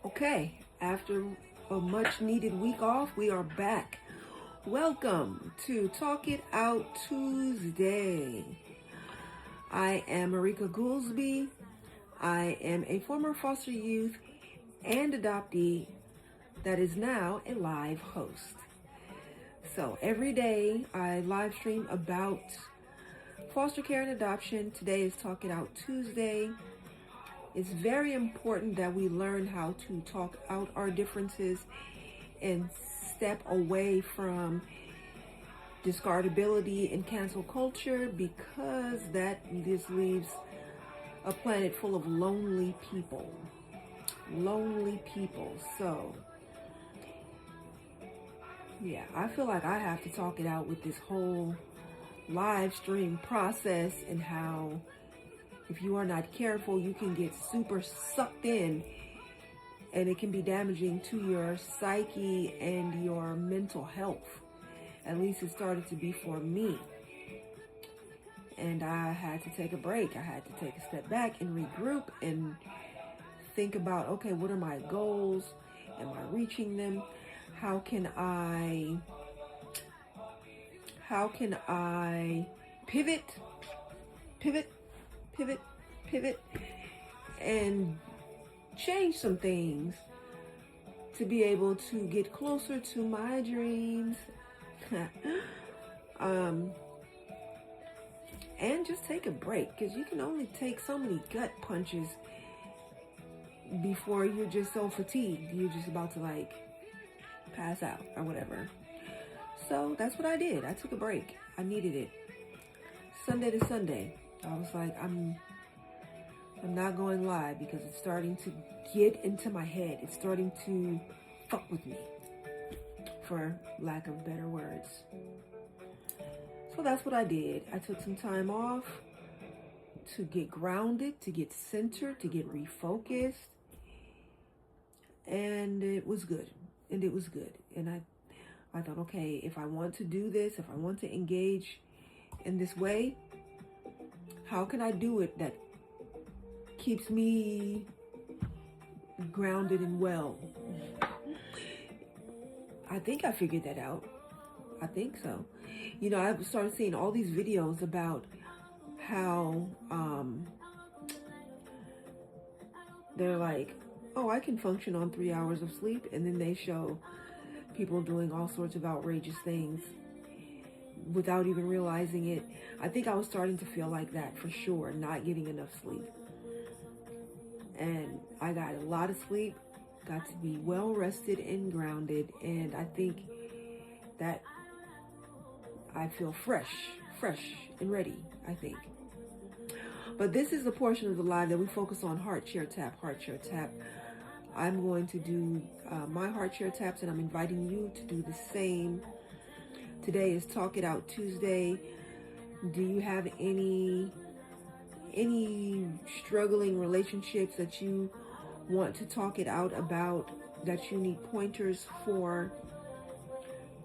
Okay, after a much needed week off, we are back. Welcome to Talk It Out Tuesday. I am Marika Goolsby. I am a former foster youth and adoptee that is now a live host. So every day I live stream about foster care and adoption. Today is Talk It Out Tuesday. It's very important that we learn how to talk out our differences and step away from discardability and cancel culture, because that just leaves a planet full of lonely people. So yeah, I feel like I have to talk it out with this whole live stream process, and how if you are not careful, you can get super sucked in and it can be damaging to your psyche and your mental health. At least it started to be for me. And I had to take a break. I had to take a step back and regroup and think about, okay, what are my goals? Am I reaching them? How can I pivot, and change some things to be able to get closer to my dreams, and just take a break, because you can only take so many gut punches before you're just so fatigued you're just about to pass out or whatever. So that's what I did. I took a break. I needed it. Sunday to Sunday, I was like, I'm not going live because it's starting to get into my head. It's starting to fuck with me, for lack of better words. So that's what I did. I took some time off to get grounded, to get centered, to get refocused. And it was good. And I thought, okay, if I want to do this, if I want to engage in this way, how can I do it that keeps me grounded and well? I think I figured that out. I think so. I started seeing all these videos about how they're like, oh, I can function on 3 hours of sleep, and then they show people doing all sorts of outrageous things without even realizing it. I think I was starting to feel like that for sure, not getting enough sleep. And I got a lot of sleep, got to be well rested and grounded, and I think that I feel fresh and ready, I think. But this is the portion of the live that we focus on heart share tap. I'm going to do my heart share taps, and I'm inviting you to do the same. Today is Talk It Out Tuesday. Do you have any struggling relationships that you want to talk it out about, that you need pointers for,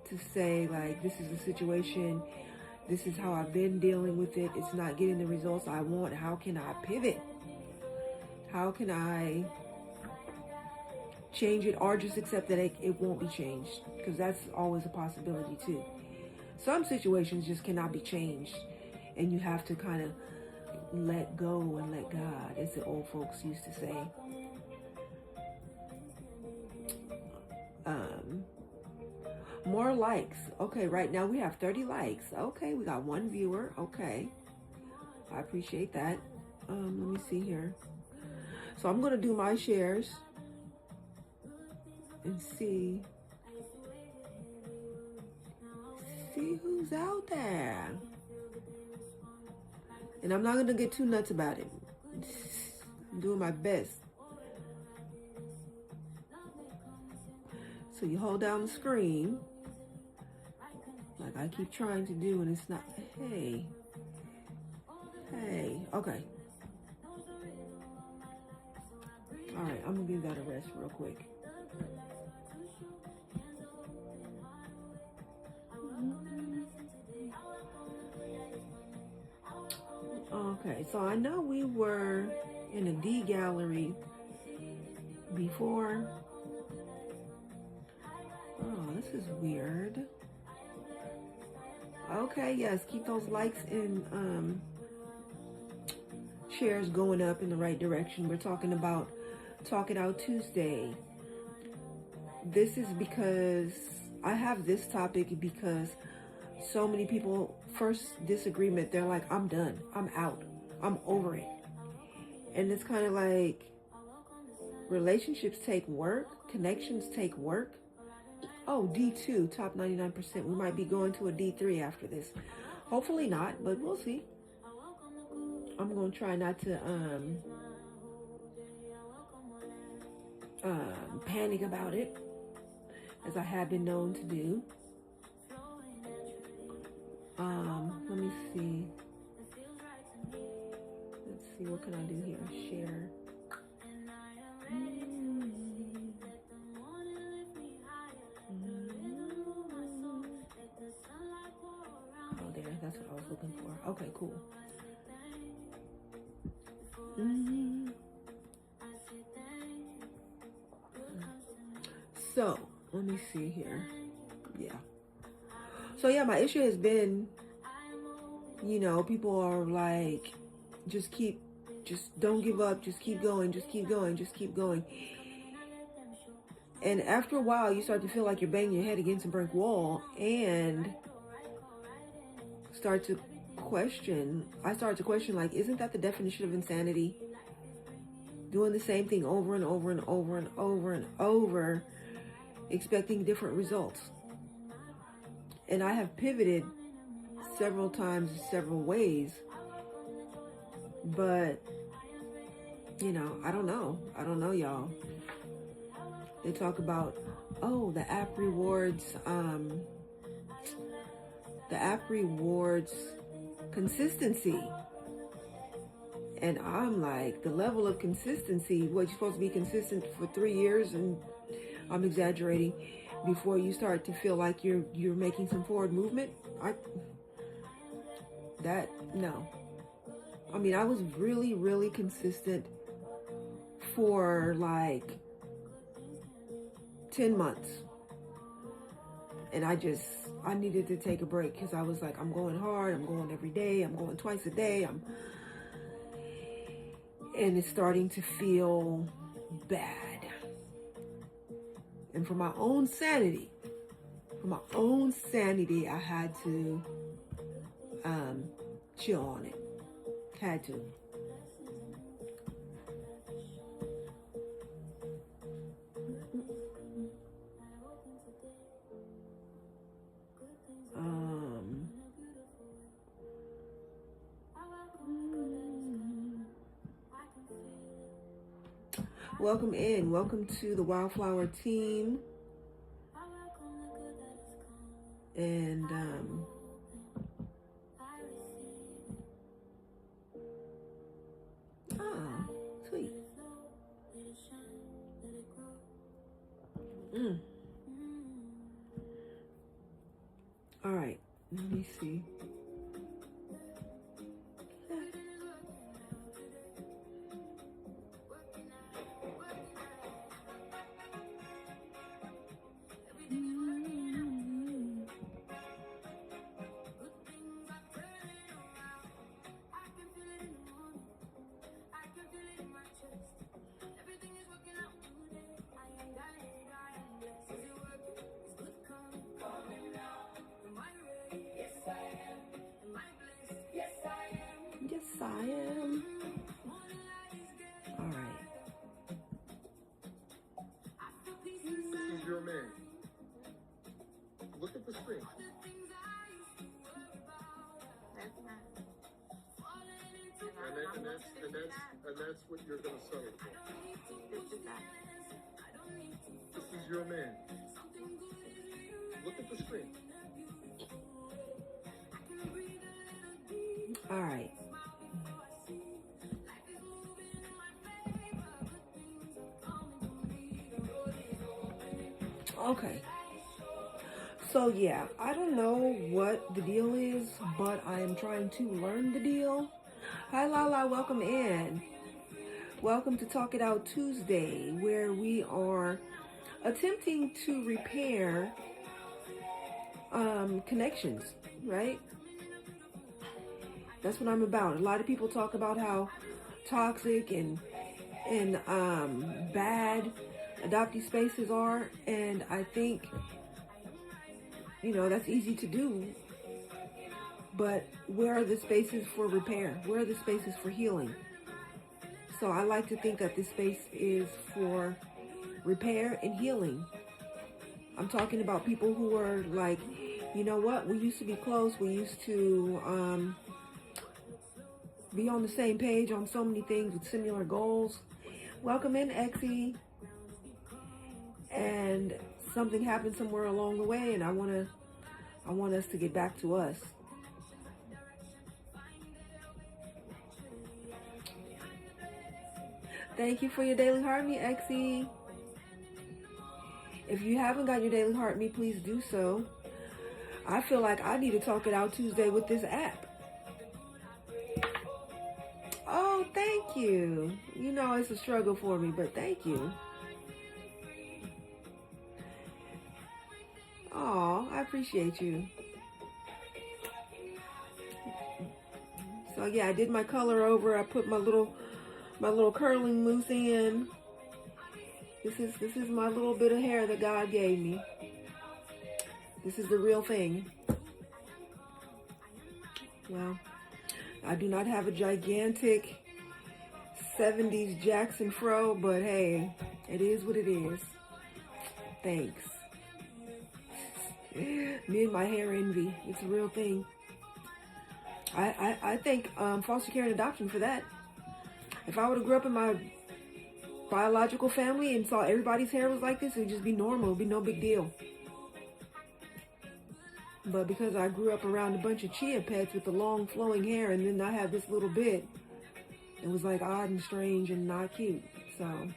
to say, like, this is the situation, this is how I've been dealing with it, it's not getting the results I want, how can I pivot? How can I change it, or just accept that it won't be changed? Because that's always a possibility too. Some situations just cannot be changed, and you have to kind of let go and let God, as the old folks used to say. More likes. Okay, right now we have 30 likes. Okay, we got one viewer. Okay, I appreciate that. Let me see here. So I'm going to do my shares and see who's out there. And I'm not going to get too nuts about it. I'm doing my best. So you hold down the screen, like I keep trying to do, and it's not. Hey, okay. All right, I'm gonna give that a rest real quick. Okay, so I know we were in a D gallery before. Oh, this is weird. Okay, yes, keep those likes and shares going up in the right direction. We're talking about Talk It Out Tuesday. This is because I have this topic because so many people, first disagreement, they're like, I'm done, I'm out, I'm over it. And it's kind of like, relationships take work, connections take work. Oh, D2, top 99%. We might be going to a D3 after this. Hopefully not, but we'll see. I'm going to try not to panic about it, as I have been known to do. Let me see. Let's see, what can I do here? Share. Oh, there, that's what I was looking for. Okay, cool. So, let me see here. Yeah. So, yeah, my issue has been, you know, people are like, just don't give up, just keep going, just keep going, just keep going. And after a while, you start to feel like you're banging your head against a brick wall and start to question. I started to question, like, isn't that the definition of insanity? Doing the same thing over and over and over and over and over, expecting different results. And I have pivoted several times, several ways, but, you know, I don't know, y'all. They talk about, oh, the app rewards consistency. And I'm like, the level of consistency, what, you're supposed to be consistent for 3 years, and I'm exaggerating, before you start to feel like you're making some forward movement? No. I mean, I was really, really consistent for like 10 months. And I needed to take a break because I was like, I'm going hard, I'm going every day, I'm going twice a day, and it's starting to feel bad. And for my own sanity, I had to chill on it. Had to. Welcome in. Welcome to the Wildflower team. And sweet. All right, let me see. Yes, I am. All right. This is your man. Look at the screen. And that's what you're going to settle for. This is your man. Look at the screen. All right. Okay. So yeah, I don't know what the deal is, but I am trying to learn the deal. Hi Lala, welcome in. Welcome to Talk It Out Tuesday, where we are attempting to repair connections, right? That's what I'm about. A lot of people talk about how toxic and bad adoptee spaces are, and I think, that's easy to do. But where are the spaces for repair? Where are the spaces for healing? So I like to think that this space is for repair and healing. I'm talking about people who are like, you know what? We used to be close. We used to be on the same page on so many things with similar goals. Welcome in, Exie. And something happened somewhere along the way, and I want us to get back to us. Thank you for your daily heart me, Exie. If you haven't got your daily heart me, please do so. I feel like I need to talk it out Tuesday with this app. Oh, thank you. You know it's a struggle for me, but thank you. Oh, I appreciate you. So yeah, I did my color over. I put my little curling mousse in. This is my little bit of hair that God gave me. This is the real thing. Well, I do not have a gigantic 70s Jackson fro, but hey, it is what it is. Thanks. Me and my hair envy. It's a real thing. I thank foster care and adoption for that. If I would have grew up in my biological family and saw everybody's hair was like this, it would just be normal. It would be no big deal. But because I grew up around a bunch of chia pets with the long flowing hair, and then I have this little bit, it was like odd and strange and not cute. So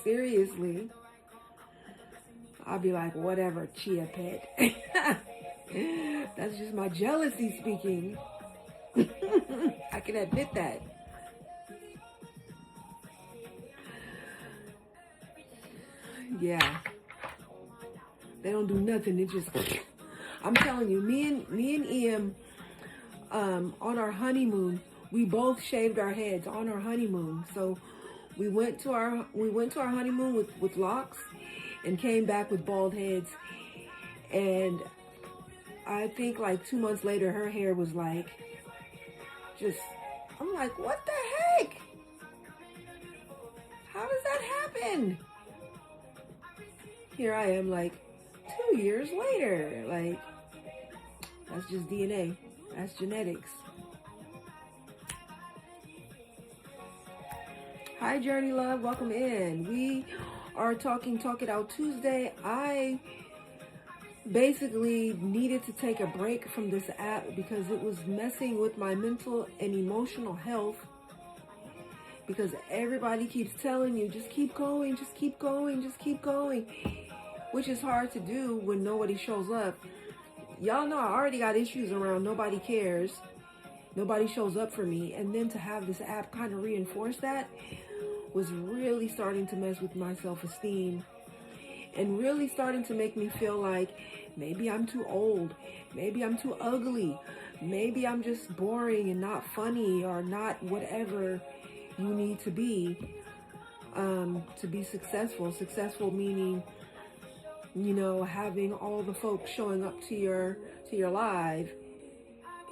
seriously, I'll be like, whatever, chia pet. That's just my jealousy speaking. I can admit that. Yeah. They don't do nothing. It just, I'm telling you, me and Em, on our honeymoon, we both shaved our heads on our honeymoon. So we went to our honeymoon with locks and came back with bald heads. And I think like 2 months later, her hair was like, I'm like, what the heck? How does that happen? Here I am like 2 years later. Like, that's just DNA. That's genetics. Hi, Journey Love. Welcome in. We are Talk It Out Tuesday. I basically needed to take a break from this app because it was messing with my mental and emotional health, because everybody keeps telling you, just keep going, just keep going, just keep going, which is hard to do when nobody shows up. Y'all know I already got issues around nobody cares, nobody shows up for me, and then to have this app kind of reinforce that was really starting to mess with my self-esteem. And really starting to make me feel like maybe I'm too old, maybe I'm too ugly, maybe I'm just boring and not funny or not whatever you need to be successful. Successful meaning, having all the folks showing up to your live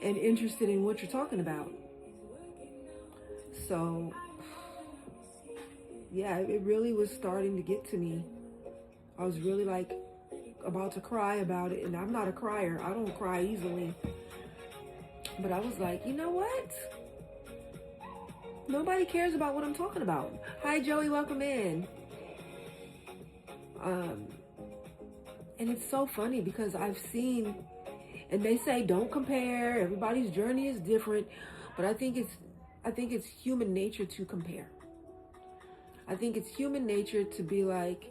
and interested in what you're talking about. So, yeah, it really was starting to get to me. I was really like about to cry about it, and I'm not a crier. I don't cry easily. But I was like, you know what? Nobody cares about what I'm talking about. Hi, Joey. Welcome in. And it's so funny because I've seen, and they say don't compare. Everybody's journey is different, but I think it's human nature to compare. I think it's human nature to be like,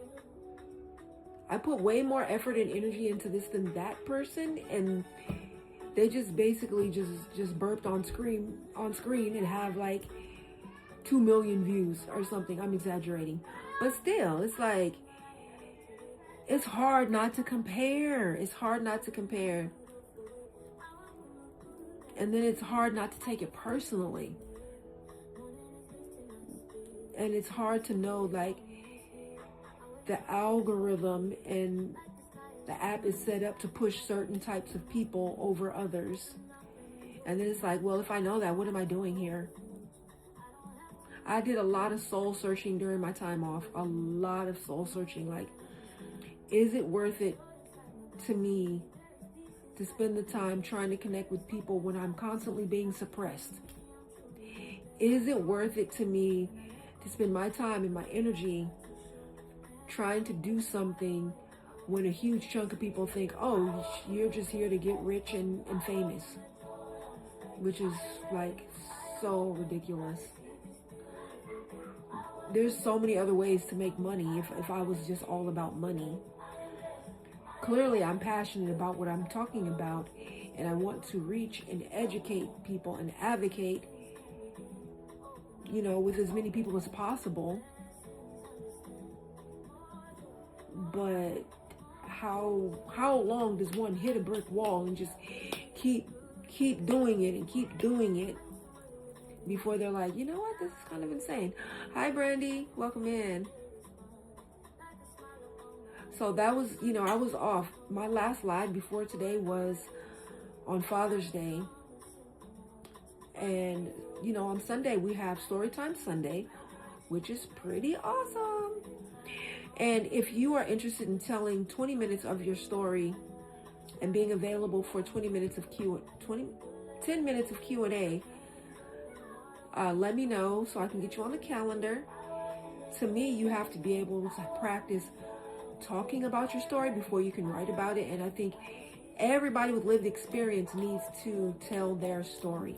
I put way more effort and energy into this than that person, and They just basically just burped on screen and have like 2 million views or something. I'm exaggerating, but still, it's like, it's hard not to compare. It's hard not to compare. And then it's hard not to take it personally. And it's hard to know, like, the algorithm and the app is set up to push certain types of people over others. And then it's like, well, if I know that, what am I doing here? I did a lot of soul searching during my time off. A lot of soul searching. Like, is it worth it to me to spend the time trying to connect with people when I'm constantly being suppressed? Is it worth it to me to spend my time and my energy trying to do something when a huge chunk of people think, oh, you're just here to get rich and famous? Which is like so ridiculous. There's so many other ways to make money if I was just all about money. Clearly, I'm passionate about what I'm talking about, and I want to reach and educate people and advocate, with as many people as possible. But how long does one hit a brick wall and just keep doing it and keep doing it before they're like, you know what, this is kind of insane. Hi, Brandy, welcome in. So that was, I was off. My last live before today was on Father's Day. And, on Sunday we have Storytime Sunday, which is pretty awesome. And if you are interested in telling 20 minutes of your story and being available for 10 minutes of Q&A, let me know so I can get you on the calendar. To me, you have to be able to practice talking about your story before you can write about it. And I think everybody with lived experience needs to tell their story,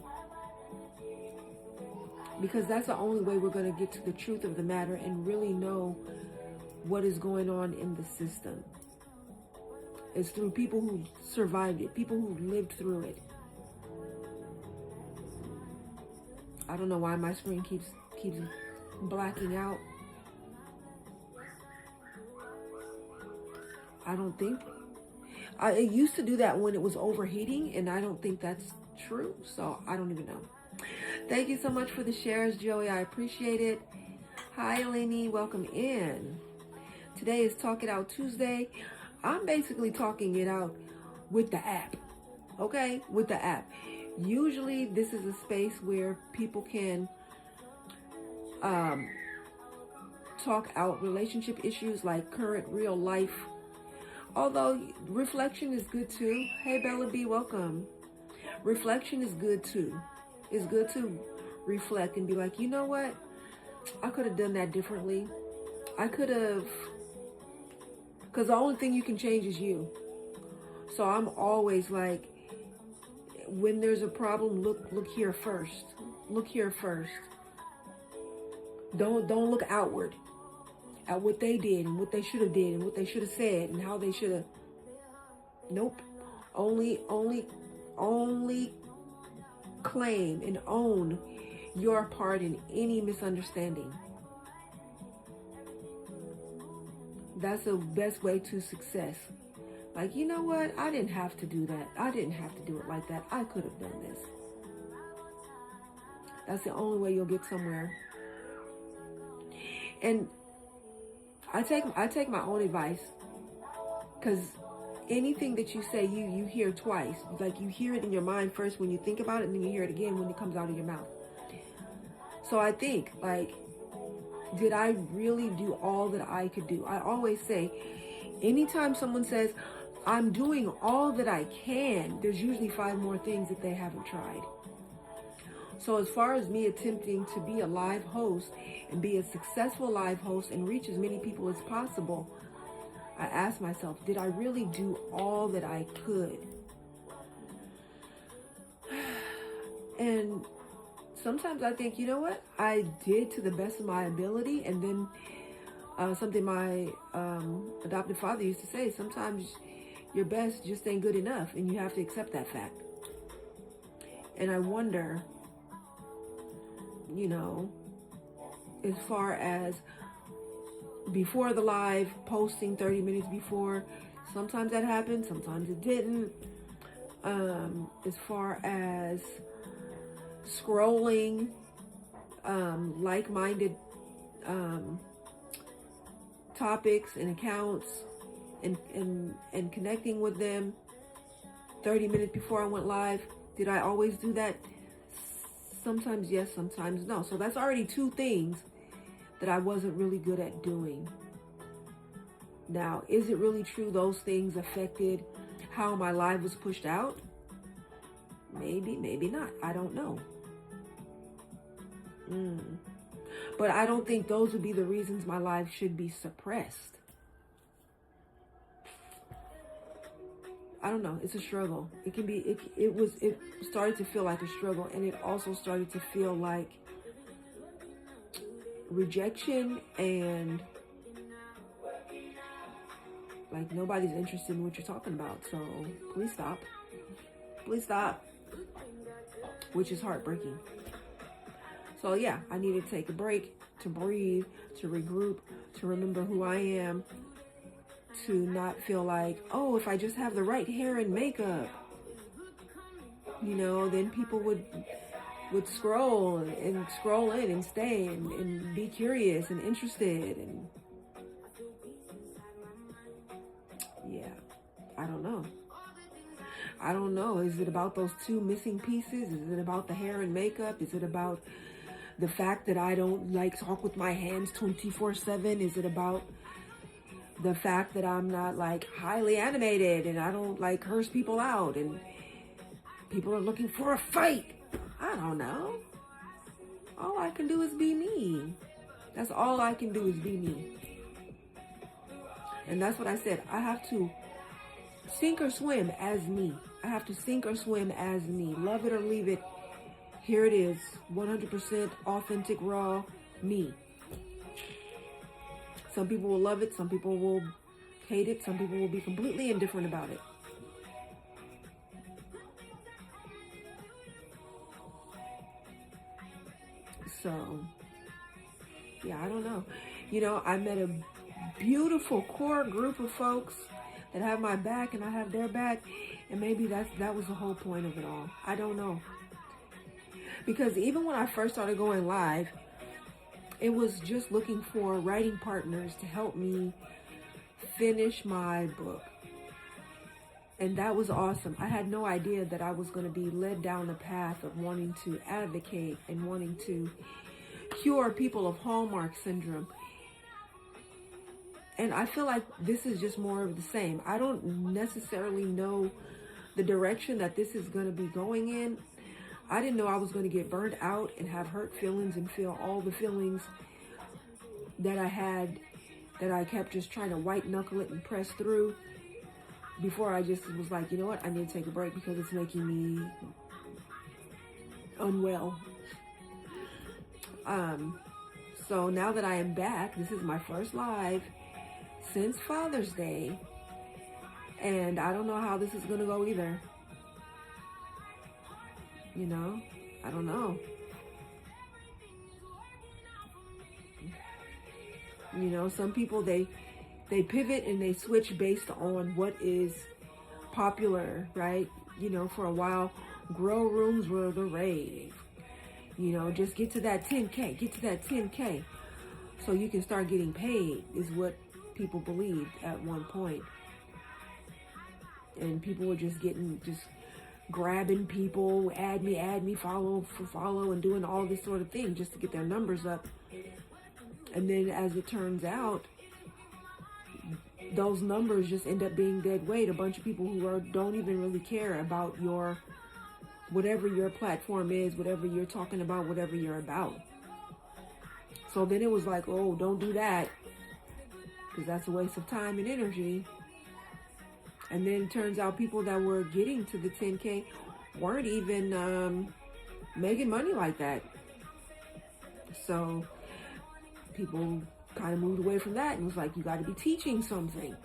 because that's the only way we're going to get to the truth of the matter and really know what is going on in the system. It's through people who survived it, people who lived through it. I don't know why my screen keeps blacking out. I don't think it used to do that when it was overheating, and I don't think that's true, so I don't even know. Thank you so much for the shares, Joey. I appreciate it. Hi, Eleni. Welcome in. Today is Talk It Out Tuesday. I'm basically talking it out with the app. Okay? With the app. Usually, this is a space where people can talk out relationship issues like current real life. Although reflection is good too. Hey, Bella B, welcome. Reflection is good too. It's good to reflect and be like, you know what? I could have done that differently. I could have, because the only thing you can change is you. So I'm always like, when there's a problem, look here first. Look here first. Don't look outward at what they did and what they should have did and what they should have said and how they should have. Nope. Only claim and own your part in any misunderstanding. That's the best way to success. Like, you know what? I didn't have to do that. I didn't have to do it like that. I could have done this. That's the only way you'll get somewhere. And I take my own advice, because anything that you say, you hear twice. Like, you hear it in your mind first when you think about it, and then you hear it again when it comes out of your mouth. So I think, like, did I really do all that I could do? I always say, anytime someone says, I'm doing all that I can, there's usually 5 more things that they haven't tried. So as far as me attempting to be a live host and be a successful live host and reach as many people as possible, I asked myself, did I really do all that I could? And sometimes I think, you know what? I did to the best of my ability. And then something my adopted father used to say, sometimes your best just ain't good enough, and you have to accept that fact. And I wonder, you know, as far as before the live, posting 30 minutes before, sometimes that happened, sometimes it didn't. As far as scrolling like-minded topics and accounts and connecting with them 30 minutes before I went live, did I always do that? Sometimes yes, sometimes no. So that's already two things that I wasn't really good at doing. Now, is it really true those things affected how my live was pushed out? Maybe, maybe not. I don't know. But I don't think those would be the reasons my live should be suppressed. I don't know. It's a struggle. It can be, it started to feel like a struggle, and it also started to feel like rejection and like nobody's interested in what you're talking about. So please stop. Please stop. Which is heartbreaking. So yeah, I needed to take a break, to breathe, to regroup, to remember who I am, to not feel like, oh, if I just have the right hair and makeup, you know, then people would scroll and scroll in and stay and be curious and interested. And yeah, I don't know. I don't know. Is it about those two missing pieces? Is it about the hair and makeup? Is it about the fact that I don't like talk with my hands 24/7? Is it about the fact that I'm not like highly animated and I don't like curse people out and people are looking for a fight? I don't know. All I can do is be me. That's all I can do is be me. And that's what I said. I have to sink or swim as me. I have to sink or swim as me. Love it or leave it. Here it is. 100% authentic, raw me. Some people will love it. Some people will hate it. Some people will be completely indifferent about it. So, yeah, I don't know. You know, I met a beautiful core group of folks that have my back and I have their back. And maybe that was the whole point of it all. I don't know. Because even when I first started going live, it was just looking for writing partners to help me finish my book. And that was awesome. I had no idea that I was going to be led down the path of wanting to advocate and wanting to cure people of Hallmark syndrome. And I feel like this is just more of the same. I don't necessarily know the direction that this is going to be going in. I didn't know I was going to get burned out and have hurt feelings and feel all the feelings that I had, that I kept just trying to white knuckle it and press through, before I just was like, you know what, I need to take a break because it's making me unwell. So now that I am back, this is my first live since Father's Day, and I don't know how this is going to go either. You know, I don't know. You know, some people, they pivot and they switch based on what is popular, right? You know, for a while, grow rooms were the rave. You know, just get to that 10K, get to that 10K. So you can start getting paid, is what people believed at one point. And people were just grabbing people, add me, follow, and doing all this sort of thing just to get their numbers up. And then as it turns out, those numbers just end up being dead weight. A bunch of people who don't even really care about whatever your platform is, whatever you're talking about, whatever you're about. So then it was like, oh, don't do that, because that's a waste of time and energy. And then it turns out people that were getting to the 10K weren't even making money like that. So people kind of moved away from that and was like, you got to be teaching something.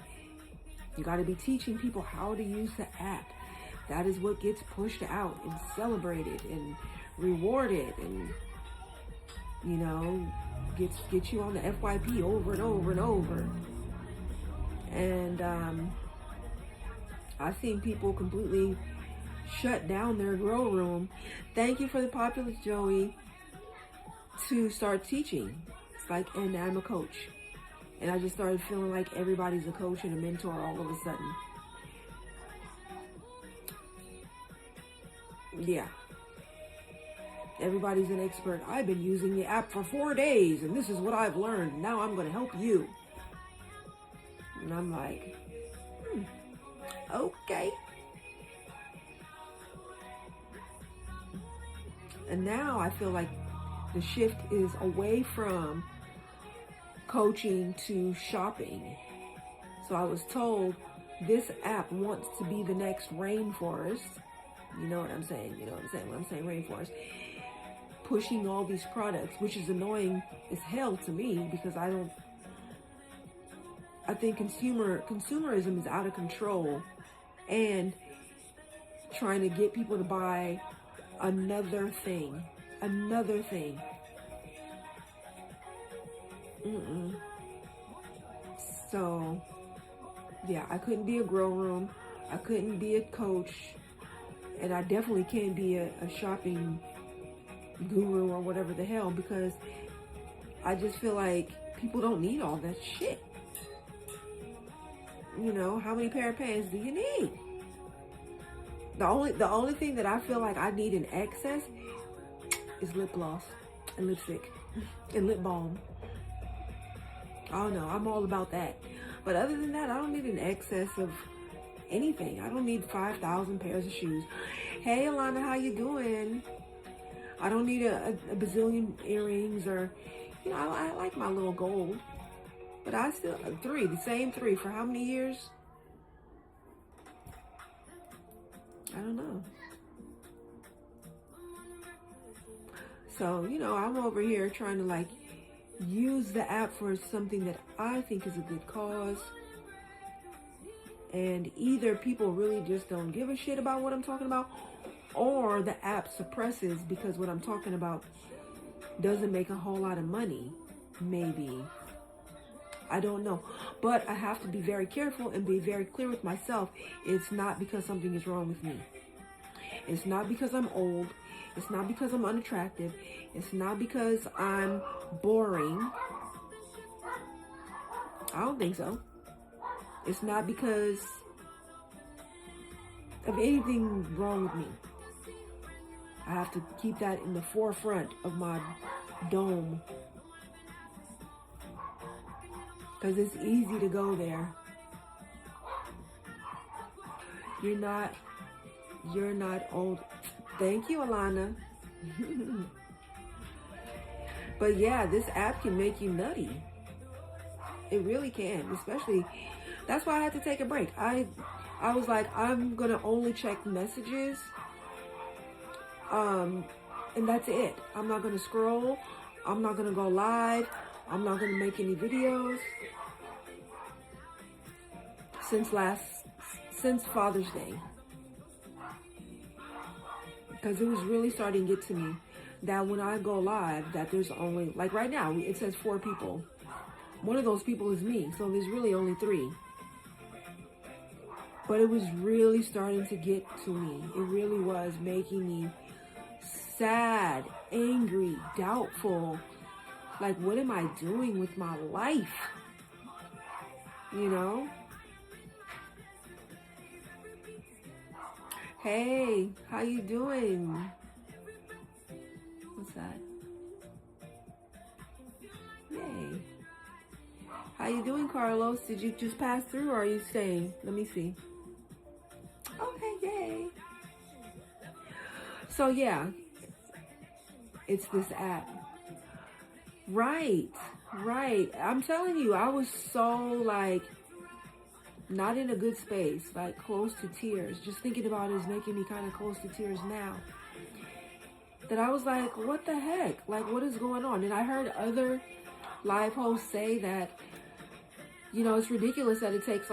You got to be teaching people how to use the app. that is what gets pushed out and celebrated and rewarded, and gets you on the FYP over and over and over. And I've seen people completely shut down their grow room. Thank you for the popular Joey to start teaching. It's like, and I'm a coach. And I just started feeling like everybody's a coach and a mentor all of a sudden. Yeah. Everybody's an expert. I've been using the app for 4 days and this is what I've learned. Now I'm going to help you. And I'm like, okay. And now I feel like the shift is away from coaching to shopping. So I was told this app wants to be the next rainforest. You know what I'm saying? When I'm saying rainforest. Pushing all these products, which is annoying as hell to me because I think consumerism is out of control, and trying to get people to buy another thing. So, yeah, I couldn't be a grow room. I couldn't be a coach. And I definitely can't be a shopping guru or whatever the hell, because I just feel like people don't need all that shit. How many pair of pants do you need? The only thing that I feel like I need in excess is lip gloss and lipstick and lip balm. I don't know. I'm all about that. But other than that, I don't need an excess of anything. I don't need 5,000 pairs of shoes. Hey, Alana, how you doing? I don't need a bazillion earrings or, I like my little gold. But I still, the same three for how many years? I don't know. So, I'm over here trying to use the app for something that I think is a good cause. And either people really just don't give a shit about what I'm talking about, or the app suppresses because what I'm talking about doesn't make a whole lot of money. Maybe. I don't know. But I have to be very careful and be very clear with myself. It's not because something is wrong with me. It's not because I'm old. It's not because I'm unattractive. It's not because I'm boring. I don't think so. It's not because of anything wrong with me. I have to keep that in the forefront of my dome. Because it's easy to go there. You're not old. Thank you, Alana. But yeah, this app can make you nutty. It really can, especially, that's why I had to take a break. I was like, I'm going to only check messages. And that's it. I'm not going to scroll. I'm not going to go live. I'm not going to make any videos. Since Father's Day. Because it was really starting to get to me that when I go live, that there's only, like right now, it says 4 people. One of those people is me, so there's really only 3. But it was really starting to get to me. It really was making me sad, angry, doubtful. Like, what am I doing with my life? Hey, how you doing? What's that? Yay. How you doing, Carlos? Did you just pass through or are you staying? Let me see. Okay, yay. So yeah, it's this app. Right. I'm telling you, I was so not in a good space, close to tears. Just thinking about it is making me kind of close to tears now. That I was like, what the heck? What is going on? And I heard other live hosts say that, it's ridiculous that it takes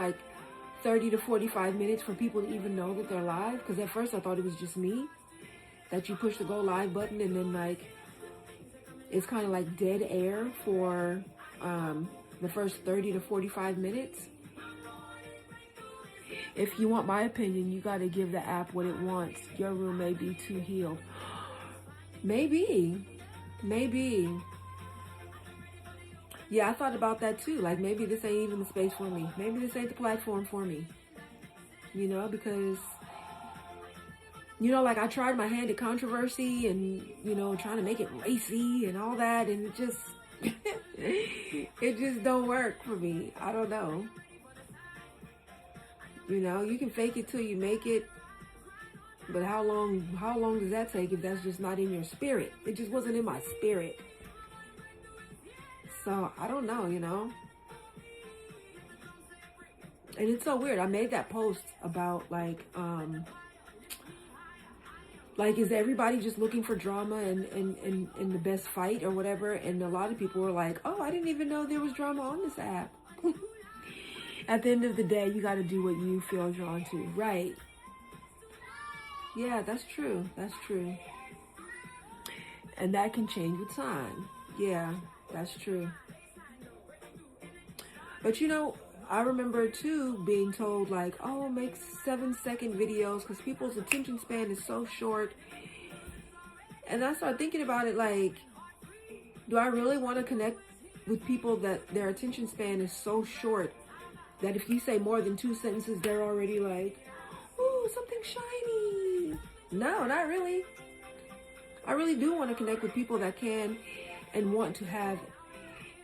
30 to 45 minutes for people to even know that they're live. Because at first I thought it was just me, that you push the go live button and then like it's kind of like dead air for the first 30 to 45 minutes. If you want my opinion, you got to give the app what it wants. Your room may be too healed. Maybe. Yeah, I thought about that too. Like, maybe this ain't even the space for me. Maybe this ain't the platform for me. You know, because, you know, like I tried my hand at controversy and, you know, trying to make it racy and all that. And it just, it just don't work for me. I don't know. You know, you can fake it till you make it. But how long does that take if that's just not in your spirit? It just wasn't in my spirit. So, I don't know, you know. And it's so weird. I made that post about, like, is everybody just looking for drama and the best fight or whatever? And a lot of people were like, oh, I didn't even know there was drama on this app. At the end of the day, you got to do what you feel drawn to. Right. Yeah, that's true. That's true. And that can change with time. Yeah, that's true. But you know, I remember too being told like, oh, make 7-second videos because people's attention span is so short. And I started thinking about it like, do I really want to connect with people that their attention span is so short that if you say more than 2 sentences, they're already like, ooh, something shiny. No, not really. I really do want to connect with people that can and want to have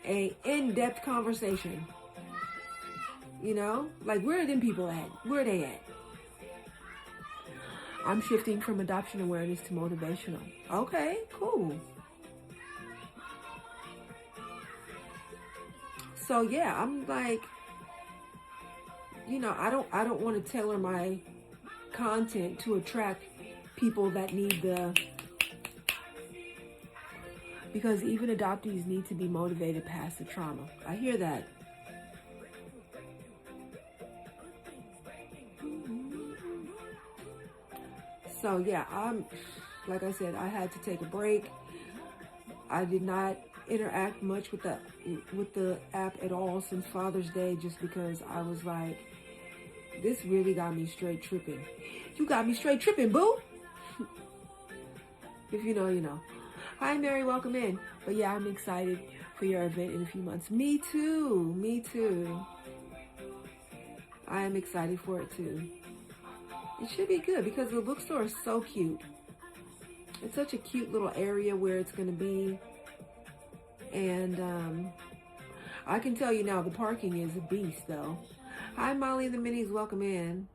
a in-depth conversation. You know, like where are them people at? Where are they at? I'm shifting from adoption awareness to motivational. Okay, cool. So yeah, I'm like, you know, I don't want to tailor my content to attract people that need because even adoptees need to be motivated past the trauma. I hear that. So yeah, like I said, I had to take a break. I did not interact much with the app at all since Father's Day, just because I was like, this really got me straight tripping. You got me straight tripping, boo. If you know, you know. Hi, Mary, welcome in. But yeah, I'm excited for your event in a few months. Me too. Me too. I am excited for it too. It should be good because the bookstore is so cute. It's such a cute little area where it's going to be. And I can tell you now, the parking is a beast though. Hi, Molly and the Minis, welcome in.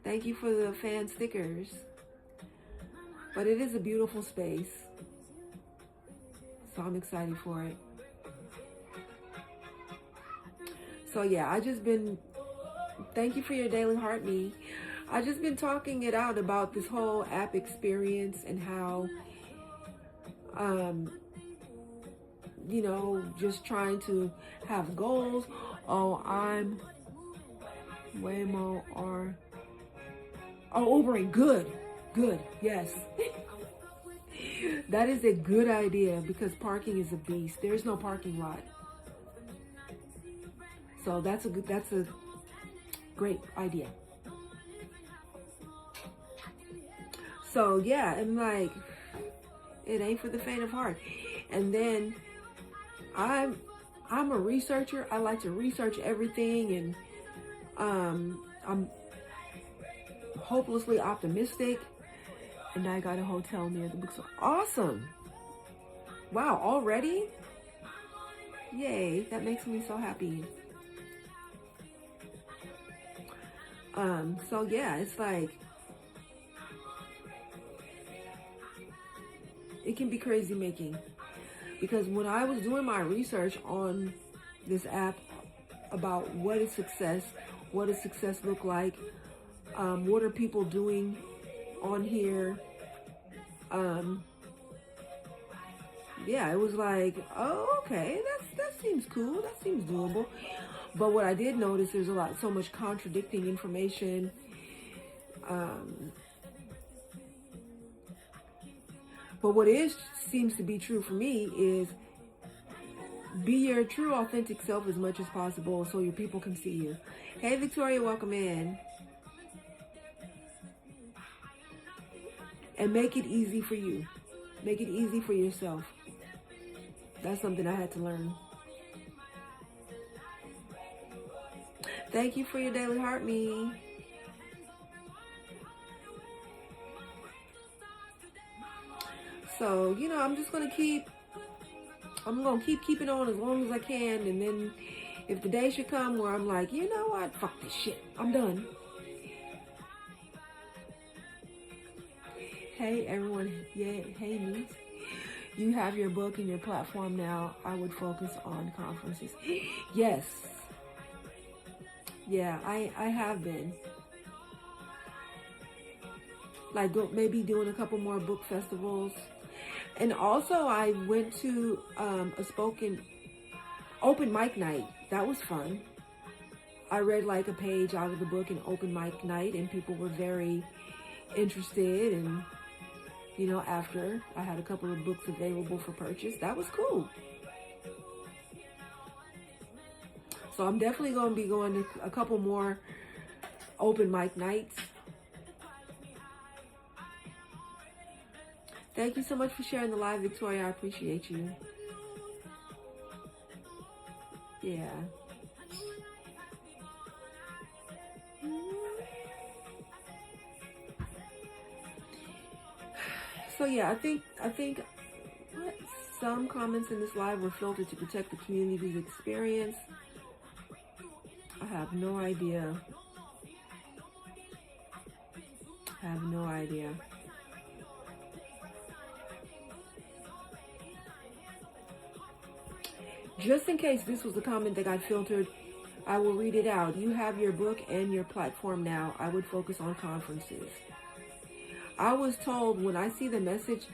Thank you for the fan stickers. But it is a beautiful space. So I'm excited for it. So yeah, thank you for your daily heart, me. I just been talking it out about this whole app experience and how, you know, just trying to have goals. Oh, I'm Waymo or Ubering. Good, yes. That is a good idea because parking is a beast. There's no parking lot. So that's a great idea. So yeah, and like, it ain't for the faint of heart. And then I'm a researcher. I like to research everything, and I'm hopelessly optimistic. And I got a hotel near the bookstore. Awesome! Wow, already? Yay, that makes me so happy. So yeah, it's like, it can be crazy making. Because when I was doing my research on this app about what is success, what does success look like, what are people doing on here, yeah, it was like, oh, okay, that seems cool, that seems doable. But what I did notice, there's so much contradicting information. But what seems to be true for me is be your true, authentic self as much as possible so your people can see you. Hey, Victoria, welcome in. And make it easy for you. Make it easy for yourself. That's something I had to learn. Thank you for your daily heart, me. So, I'm just going to keep keeping on as long as I can. And then if the day should come where I'm like, you know what? Fuck this shit. I'm done. Hey, everyone. Yeah, hey, me. You have your book and your platform now. I would focus on conferences. Yes. Yeah, I have been. Like maybe doing a couple more book festivals. And also I went to a spoken open mic night. That was fun. I read like a page out of the book in open mic night and people were very interested. And, after I had a couple of books available for purchase, that was cool. So I'm definitely going to be going to a couple more open mic nights. Thank you so much for sharing the live, Victoria. I appreciate you. Yeah. So yeah, I think some comments in this live were filtered to protect the community's experience. I have no idea. Just in case this was a comment that got filtered, I will read it out. You have your book and your platform now. I would focus on conferences. I was told when I see the message,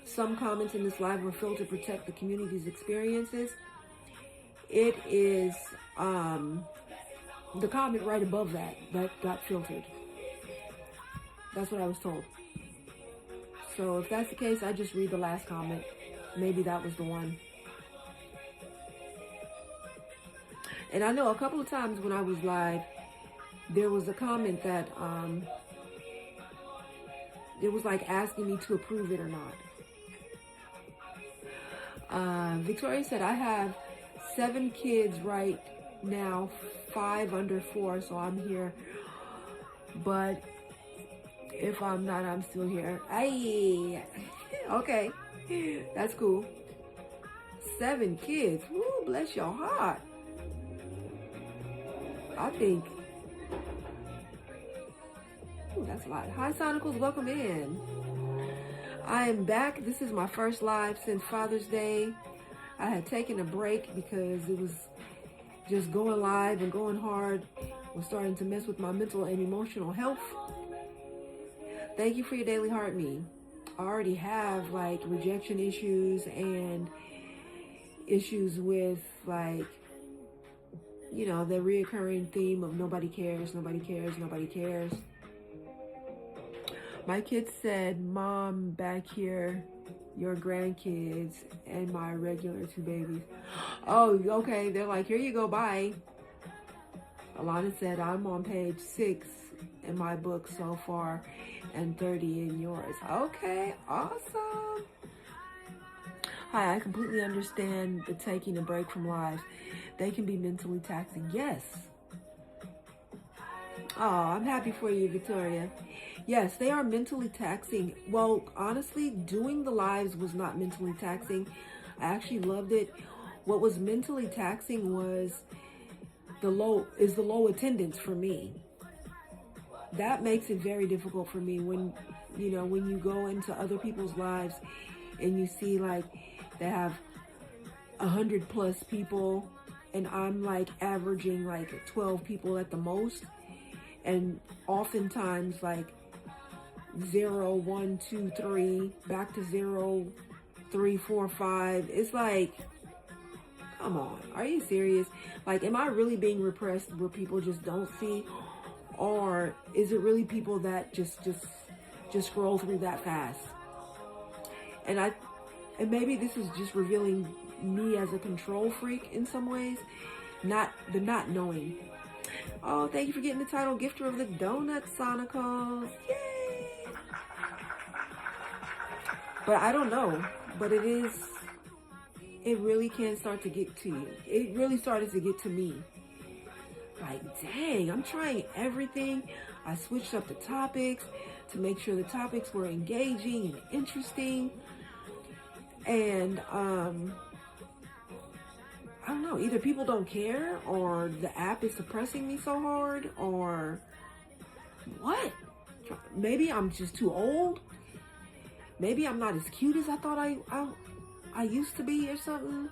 some comments in this live were filtered to protect the community's experiences. It is the comment right above that got filtered. That's what I was told. So if that's the case, I just read the last comment. Maybe that was the one. And I know a couple of times when I was live, there was a comment that it was like asking me to approve it or not. Victoria said, I have 7 kids right now, 5 under 4, so I'm here. But if I'm not, I'm still here. Aye. Okay. That's cool. 7 kids. Woo, bless your heart. I think. Ooh, that's a lot. Hi, Sonicals. Welcome in. I am back. This is my first live since Father's Day. I had taken a break because it was just going live and going hard was starting to mess with my mental and emotional health. Thank you for your daily heart, me. I already have like rejection issues and issues with like, the reoccurring theme of nobody cares, nobody cares, nobody cares. My kids said, Mom, back here, your grandkids and my regular 2 babies. Oh, okay. They're like, here you go, bye. Alana said, I'm on page 6 in my book so far and 30 in yours. Okay, awesome. Hi, I completely understand the taking a break from lives. They can be mentally taxing. Yes. Oh, I'm happy for you, Victoria. Yes, they are mentally taxing. Well, honestly, doing the lives was not mentally taxing. I actually loved it. What was mentally taxing was the low attendance for me. That makes it very difficult for me when you go into other people's lives and you see like they have 100+ people and I'm like averaging like 12 people at the most. And oftentimes like 0, 1, 2, 3, back to 0, 3, 4, 5. It's like, Come on, are you serious? Like, am I really being repressed where people just don't see? Or is it really people that just scroll through that fast? And maybe this is just revealing me as a control freak in some ways, not knowing. Oh, thank you for getting the title gifter of the donut, Sonicals. Yay! But I don't know. But it really can start to get to you. It really started to get to me. Like, dang, I'm trying everything. I switched up the topics to make sure the topics were engaging and interesting. And I don't know, either people don't care or the app is suppressing me so hard, or what? Maybe I'm just too old. Maybe I'm not as cute as I thought I used to be or something.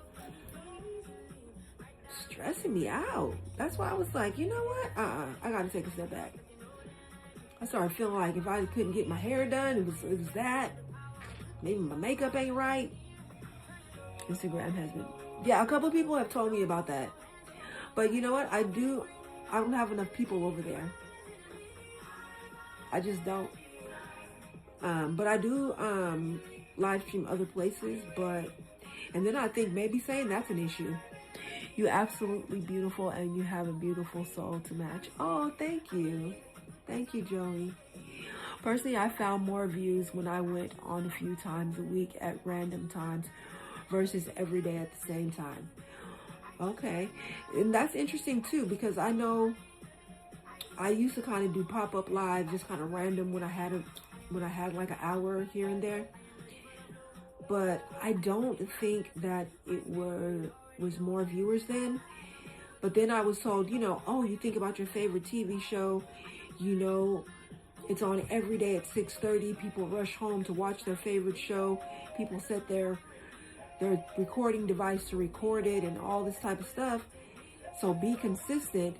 Stressing me out. That's why I was like, you know what? I gotta take a step back. I started feeling like if I couldn't get my hair done, it was that. Maybe my makeup ain't right. Instagram has been, yeah, a couple of people have told me about that. But you know what? I don't have enough people over there. I just don't. But I do live stream other places, and then I think maybe saying that's an issue. You're absolutely beautiful and you have a beautiful soul to match. Oh, thank you. Thank you, Joey. Personally, I found more views when I went on a few times a week at random times versus every day at the same time. Okay. And that's interesting too, because I know I used to kind of do pop-up live, just kind of random when I had like an hour here and there. But I don't think that it was more viewers then. But then I was told, oh, you think about your favorite TV show, it's on every day at 6:30. People rush home to watch their favorite show. People set their recording device to record it and all this type of stuff. So be consistent,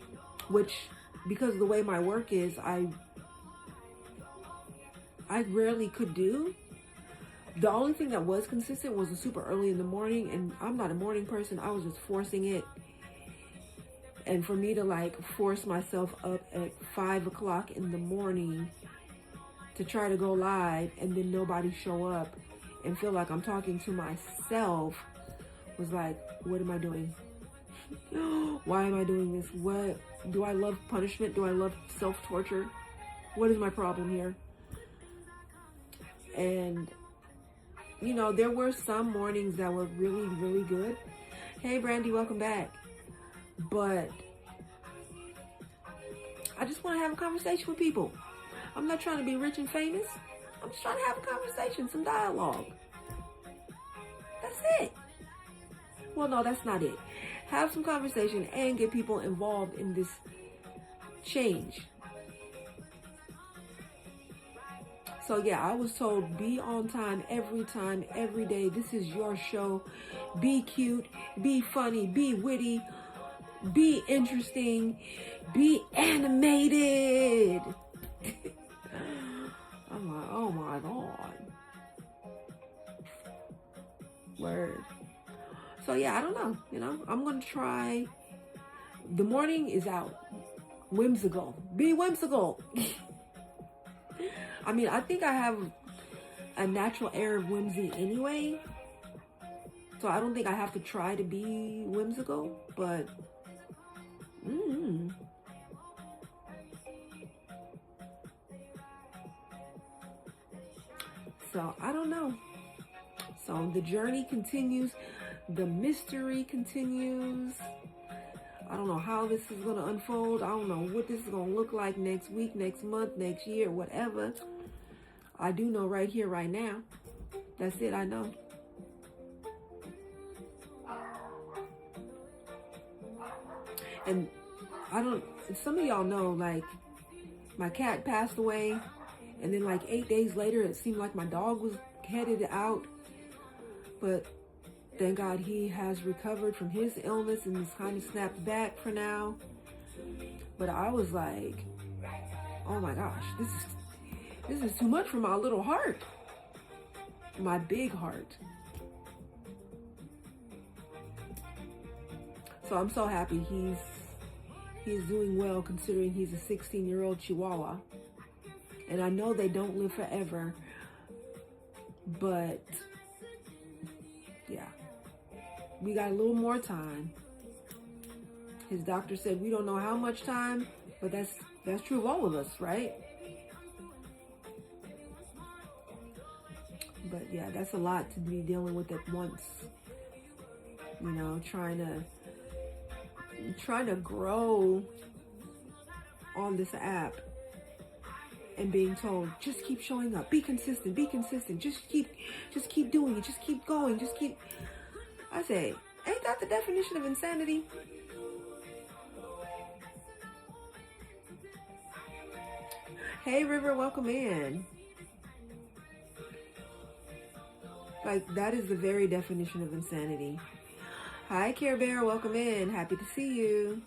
which, because of the way my work is, I rarely could do. The only thing that was consistent was super early in the morning, and I'm not a morning person. I was just forcing it. And for me to like force myself up at 5 o'clock in the morning to try to go live and then nobody show up and feel like I'm talking to myself was like, what am I doing? Why am I doing this? What? Do I love punishment? Do I love self-torture? What is my problem here? And, there were some mornings that were really, really good. Hey, Brandy, welcome back. But I just want to have a conversation with people. I'm not trying to be rich and famous. I'm just trying to have a conversation, some dialogue. That's it. Well, no, that's not it. Have some conversation and get people involved in this change. So yeah, I was told be on time, every day. This is your show. Be cute, be funny, be witty, be interesting, be animated. I'm like, oh my God. Word. So yeah, I don't know. I'm going to try. The morning is out. Whimsical. Be whimsical. I mean, I think I have a natural air of whimsy anyway. So I don't think I have to try to be whimsical, but So I don't know. So the journey continues. The mystery continues. I don't know how this is going to unfold. I don't know what this is going to look like next week, next month, next year, whatever. I do know right here, right now. That's it, I know. And some of y'all know, like, my cat passed away. And then like 8 days later, it seemed like my dog was headed out. But thank God he has recovered from his illness and is kind of snapped back for now. But I was like, oh my gosh, this is too much for my little heart. My big heart. So I'm so happy he's doing well, considering he's a 16-year-old Chihuahua. And I know they don't live forever, but yeah, we got a little more time. His doctor said we don't know how much time, but that's true of all of us, right? But yeah, that's a lot to be dealing with at once. You know, trying to grow on this app and being told, just keep showing up, be consistent, just keep doing it, just keep going, I say, ain't that the definition of insanity? Hey River, welcome in. Like, that is the very definition of insanity. Hi Care Bear, welcome in. Happy to see you.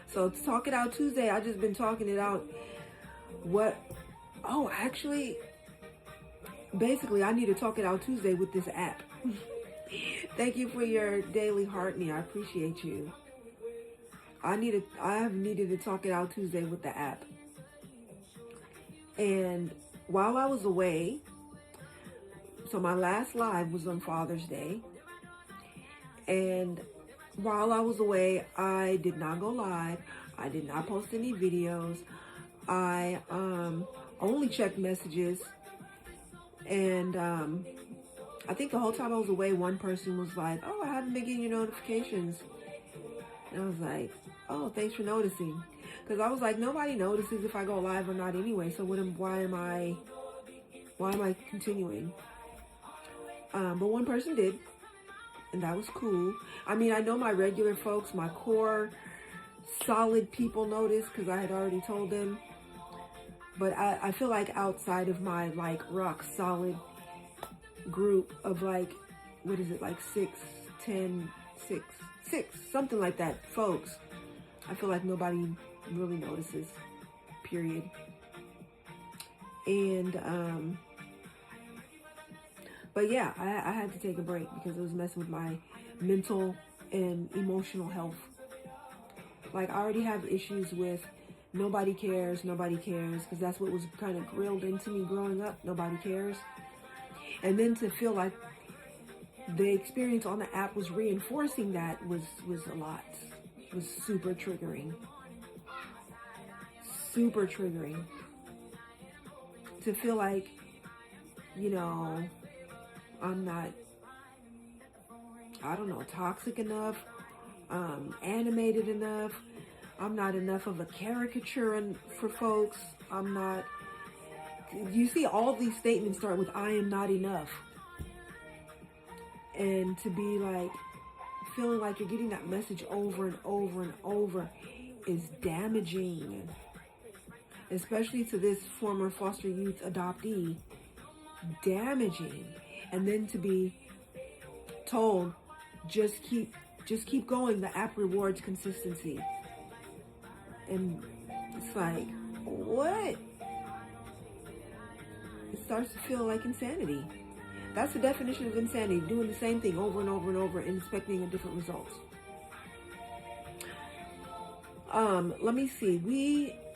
So it's Talk It Out Tuesday. I've just been talking it out. Basically, I need to Talk It Out Tuesday with this app. Thank you for your daily heart me. I appreciate you. I have needed to Talk It Out Tuesday with the app. And while I was away, so my last live was on Father's Day. And while I was away, I did not go live. I did not post any videos. I only checked messages. And I think the whole time I was away, one person was like, oh, I haven't been getting your notifications. And I was like, oh, thanks for noticing. Because I was like, nobody notices if I go live or not anyway. So why am I continuing? But one person did. And that was cool. I mean, I know my regular folks, my core solid people noticed because I had already told them. But I feel like outside of my like rock solid group of like, what is it, like 6, something like that, folks, I feel like nobody really notices, period. And but yeah, I had to take a break because it was messing with my mental and emotional health. Like, I already have issues with nobody cares, because that's what was kind of grilled into me growing up. Nobody cares. And then to feel like the experience on the app was reinforcing that was a lot. It was super triggering. Super triggering. To feel like, you know, I'm not, I don't know, toxic enough, animated enough. I'm not enough of a caricature for folks. I'm not, you see all these statements start with, I am not enough. And to be like, feeling like you're getting that message over and over and over is damaging. Especially to this former foster youth adoptee. Damaging. And then to be told, just keep going, the app rewards consistency. And it's like, what? It starts to feel like insanity. That's the definition of insanity, doing the same thing over and over and over and expecting a different result. Let me see.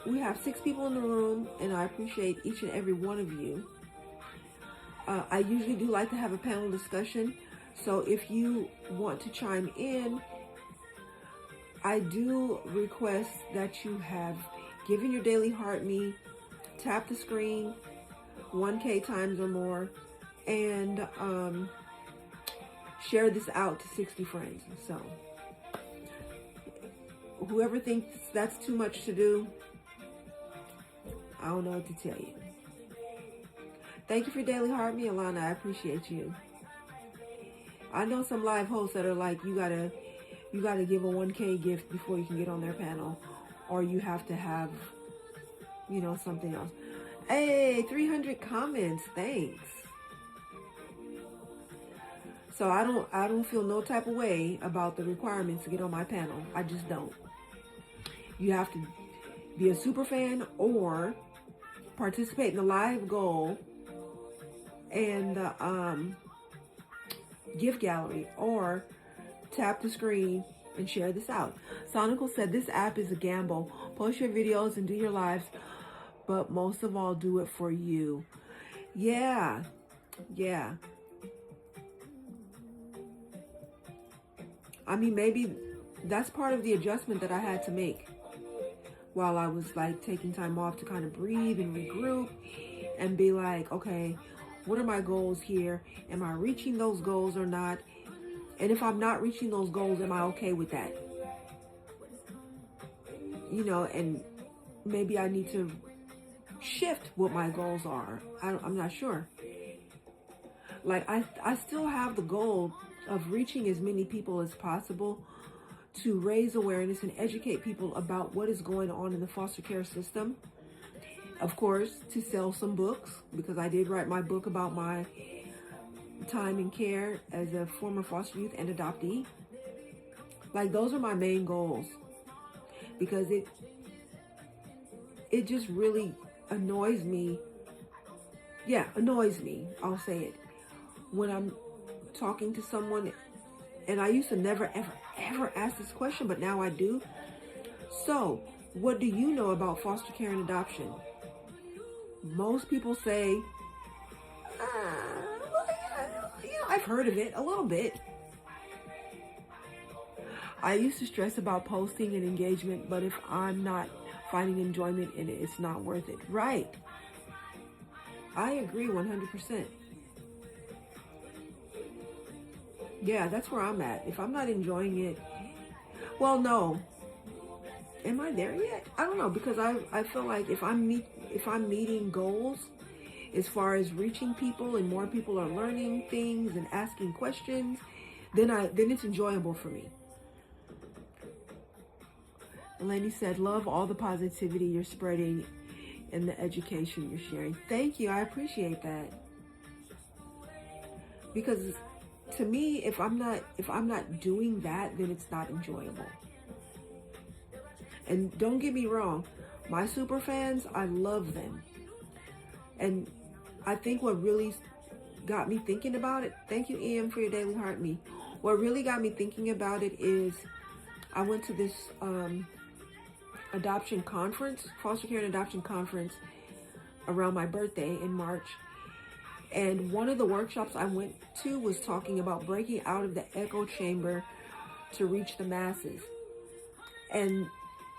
We have 6 people in the room, and I appreciate each and every one of you. I usually do like to have a panel discussion, so if you want to chime in, I do request that you have given your daily heart me, tap the screen 1K times or more, and share this out to 60 friends. So whoever thinks that's too much to do, I don't know what to tell you. Thank you for daily heart me, Alana. I appreciate you. I know some live hosts that are like, you gotta give a 1K gift before you can get on their panel, or you have to have, you know, something else. Hey, 300 comments. Thanks. So I don't feel no type of way about the requirements to get on my panel. I just don't. You have to be a super fan or participate in the live goal and gift gallery or tap the screen and share this out. Sonical said this app is a gamble. Post your videos and do your lives, but most of all, do it for you. Yeah. I mean, maybe that's part of the adjustment that I had to make while I was like taking time off to kind of breathe and regroup and be like, okay, what are my goals here? Am I reaching those goals or not? And if I'm not reaching those goals, am I okay with that? You know, and maybe I need to shift what my goals are. I'm not sure. Like, I still have the goal of reaching as many people as possible to raise awareness and educate people about what is going on in the foster care system. Of course, to sell some books, because I did write my book about my time in care as a former foster youth and adoptee. Like, those are my main goals, because it just really annoys me. Yeah, annoys me, I'll say it, when I'm talking to someone, and I used to never ever ask this question, but now I do. So, what do you know about foster care and adoption? Most people say, I've heard of it a little bit. I used to stress about posting and engagement, but if I'm not finding enjoyment in it, it's not worth it. Right. I agree 100%. Yeah, that's where I'm at. If I'm not enjoying it, well, no. Am I there yet? I don't know, because I feel like if I'm meeting goals as far as reaching people and more people are learning things and asking questions, then it's enjoyable for me. Eleni said, love all the positivity you're spreading and the education you're sharing. Thank you. I appreciate that. Because to me, if I'm not doing that, then it's not enjoyable. And don't get me wrong, my super fans, I love them. And I think what really got me thinking about it, thank you, Ian, for your daily heart me. What really got me thinking about it is I went to this adoption conference, foster care and adoption conference around my birthday in March. And one of the workshops I went to was talking about breaking out of the echo chamber to reach the masses. And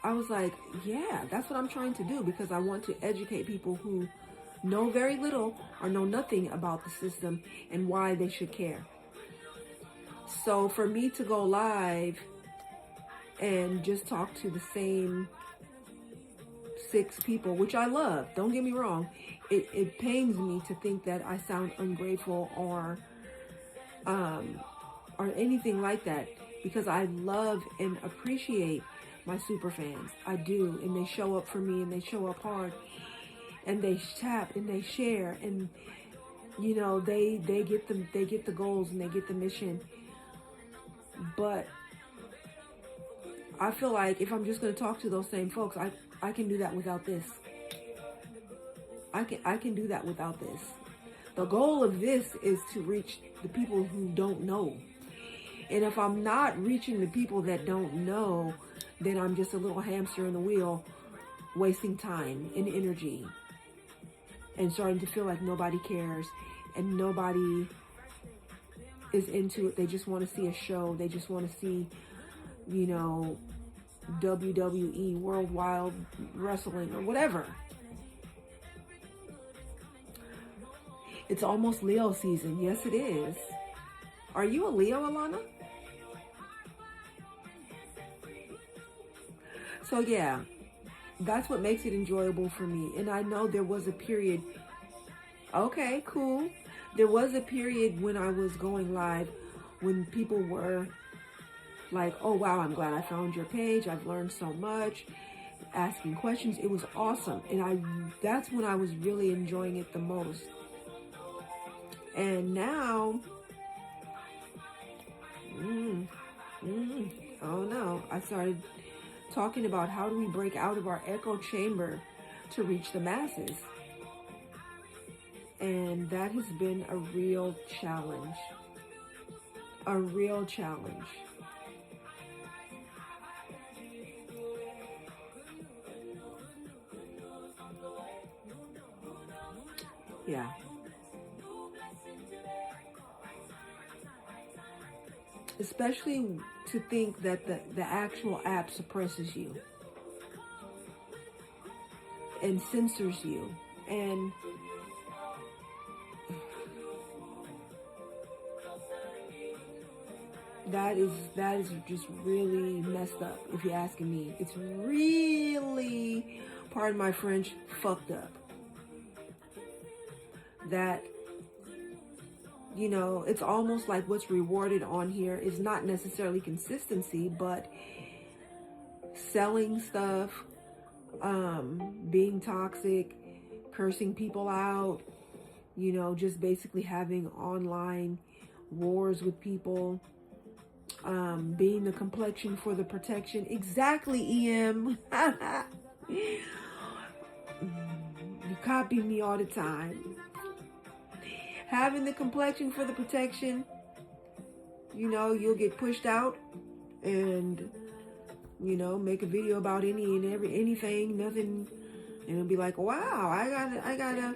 I was like, yeah, that's what I'm trying to do, because I want to educate people who know very little or know nothing about the system and why they should care. So for me to go live and just talk to the same 6 people, which I love, don't get me wrong, it pains me to think that I sound ungrateful or anything like that, because I love and appreciate my super fans. I do, and they show up for me, and they show up hard, and they tap and they share, and you know, they get the goals and they get the mission. But I feel like if I'm just going to talk to those same folks, I can do that without this. I can do that without this. The goal of this is to reach the people who don't know. And if I'm not reaching the people that don't know, then I'm just a little hamster in the wheel, wasting time and energy, and starting to feel like nobody cares and nobody is into it. They just want to see a show. They just want to see, you know, WWE, World Wild Wrestling, or whatever. It's almost Leo season. Yes, it is. Are you a Leo, Alana? So yeah, that's what makes it enjoyable for me. And I know there was a period, okay, cool. There was a period when I was going live when people were like, oh wow, I'm glad I found your page. I've learned so much, asking questions. It was awesome. And that's when I was really enjoying it the most. And now, oh no, I started talking about how do we break out of our echo chamber to reach the masses. And that has been a real challenge. a real challenge. Yeah. Especially to think that the actual app suppresses you and censors you. And that is just really messed up, if you're asking me. It's really, pardon my French, fucked up. That, you know, it's almost like what's rewarded on here is not necessarily consistency, but selling stuff, being toxic, cursing people out, you know, just basically having online wars with people, being the complexion for the protection. Exactly, EM. You copy me all the time. Having the complexion for the protection, you know, you'll get pushed out and, you know, make a video about anything, nothing, and it'll be like, wow, I got a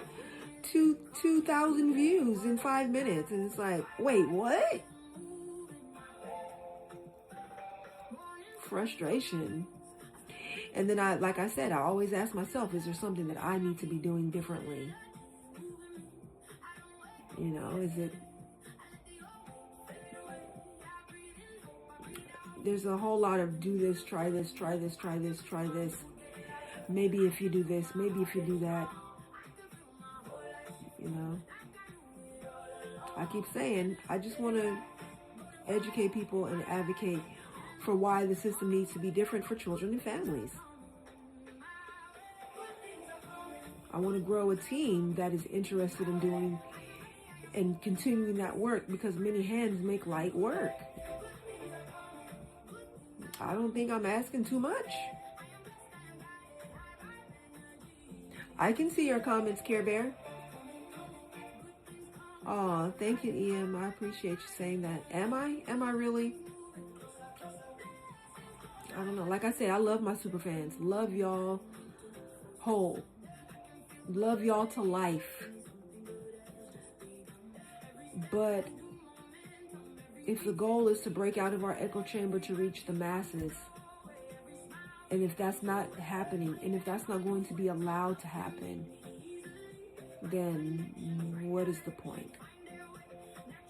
2,000 views in 5 minutes, and it's like, wait, what? Frustration. And then like I said, I always ask myself, is there something that I need to be doing differently? You know, is it, there's a whole lot of do this, try this, try this, try this, try this. Maybe if you do this, maybe if you do that. You know, I keep saying, I just want to educate people and advocate for why the system needs to be different for children and families. I want to grow a team that is interested in doing and continuing that work, because many hands make light work. I don't think I'm asking too much. I can see your comments, Care Bear. Oh, thank you, EM. I appreciate you saying that. Am I really? I don't know. Like I said, I love my super fans. Love y'all whole. Love y'all to life. But if the goal is to break out of our echo chamber to reach the masses, and if that's not happening, and if that's not going to be allowed to happen, then what is the point?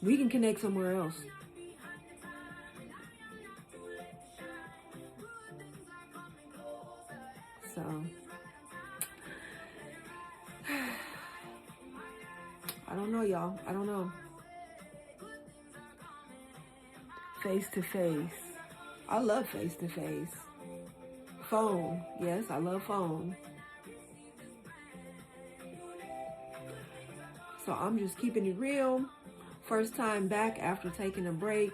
We can connect somewhere else. So, I don't know, y'all. I don't know. Face to face. I love face to face. Phone. Yes, I love phone. So I'm just keeping it real. First time back after taking a break.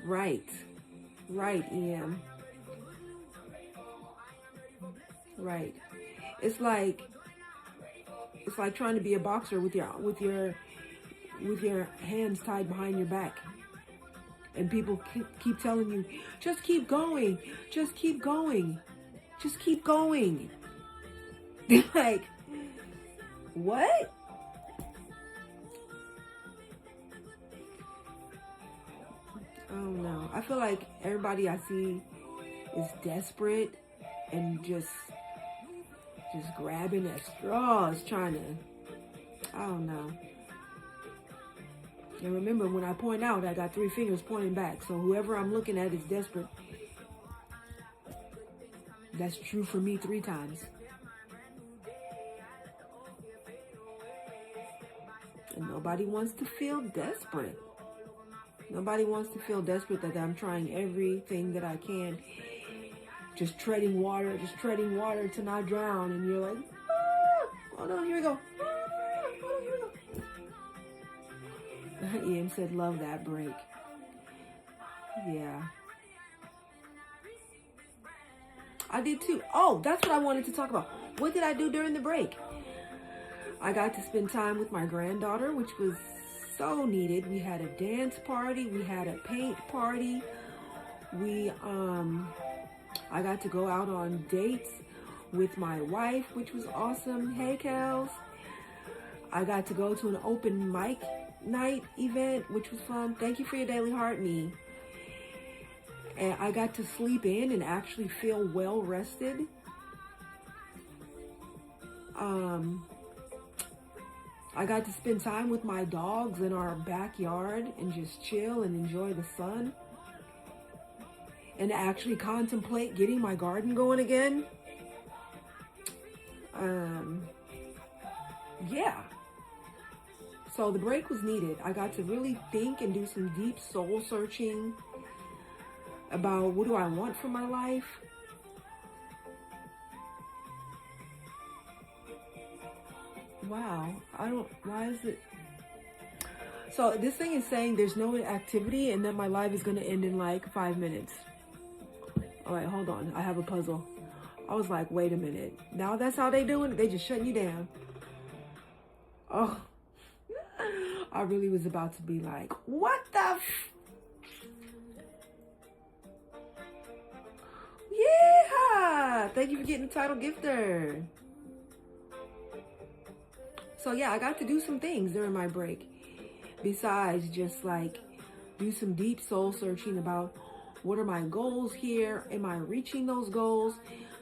Right, EM. Right. It's like trying to be a boxer with your hands tied behind your back. And people keep telling you, just keep going, just keep going, just keep going. They're like, what? I don't know. I feel like everybody I see is desperate and just grabbing at straws, trying to, I don't know. And remember, when I point out, I got 3 fingers pointing back. So whoever I'm looking at is desperate. That's true for me 3 times. And nobody wants to feel desperate. Nobody wants to feel desperate that I'm trying everything that I can. Just treading water to not drown. And you're like, ah! Oh no, here we go. Ian said, love that break. Yeah. I did too. Oh, that's what I wanted to talk about. What did I do during the break? I got to spend time with my granddaughter, which was so needed. We had a dance party, we had a paint party. I got to go out on dates with my wife, which was awesome. Hey, Kels. I got to go to an open mic night event, which was fun. Thank you for your daily heart, me. And I got to sleep in and actually feel well rested. I got to spend time with my dogs in our backyard and just chill and enjoy the sun. And actually contemplate getting my garden going again. Yeah. So the break was needed. I got to really think and do some deep soul searching about what do I want for my life. Wow, why is it? So this thing is saying there's no activity and that my life is going to end in like 5 minutes. All right, hold on. I have a puzzle. I was like, wait a minute. Now that's how they doing it? They just shutting you down. Oh, I really was about to be like, what the Yeah! Thank you for getting the title gifter. So yeah, I got to do some things during my break. Besides just like do some deep soul searching about what are my goals here? Am I reaching those goals?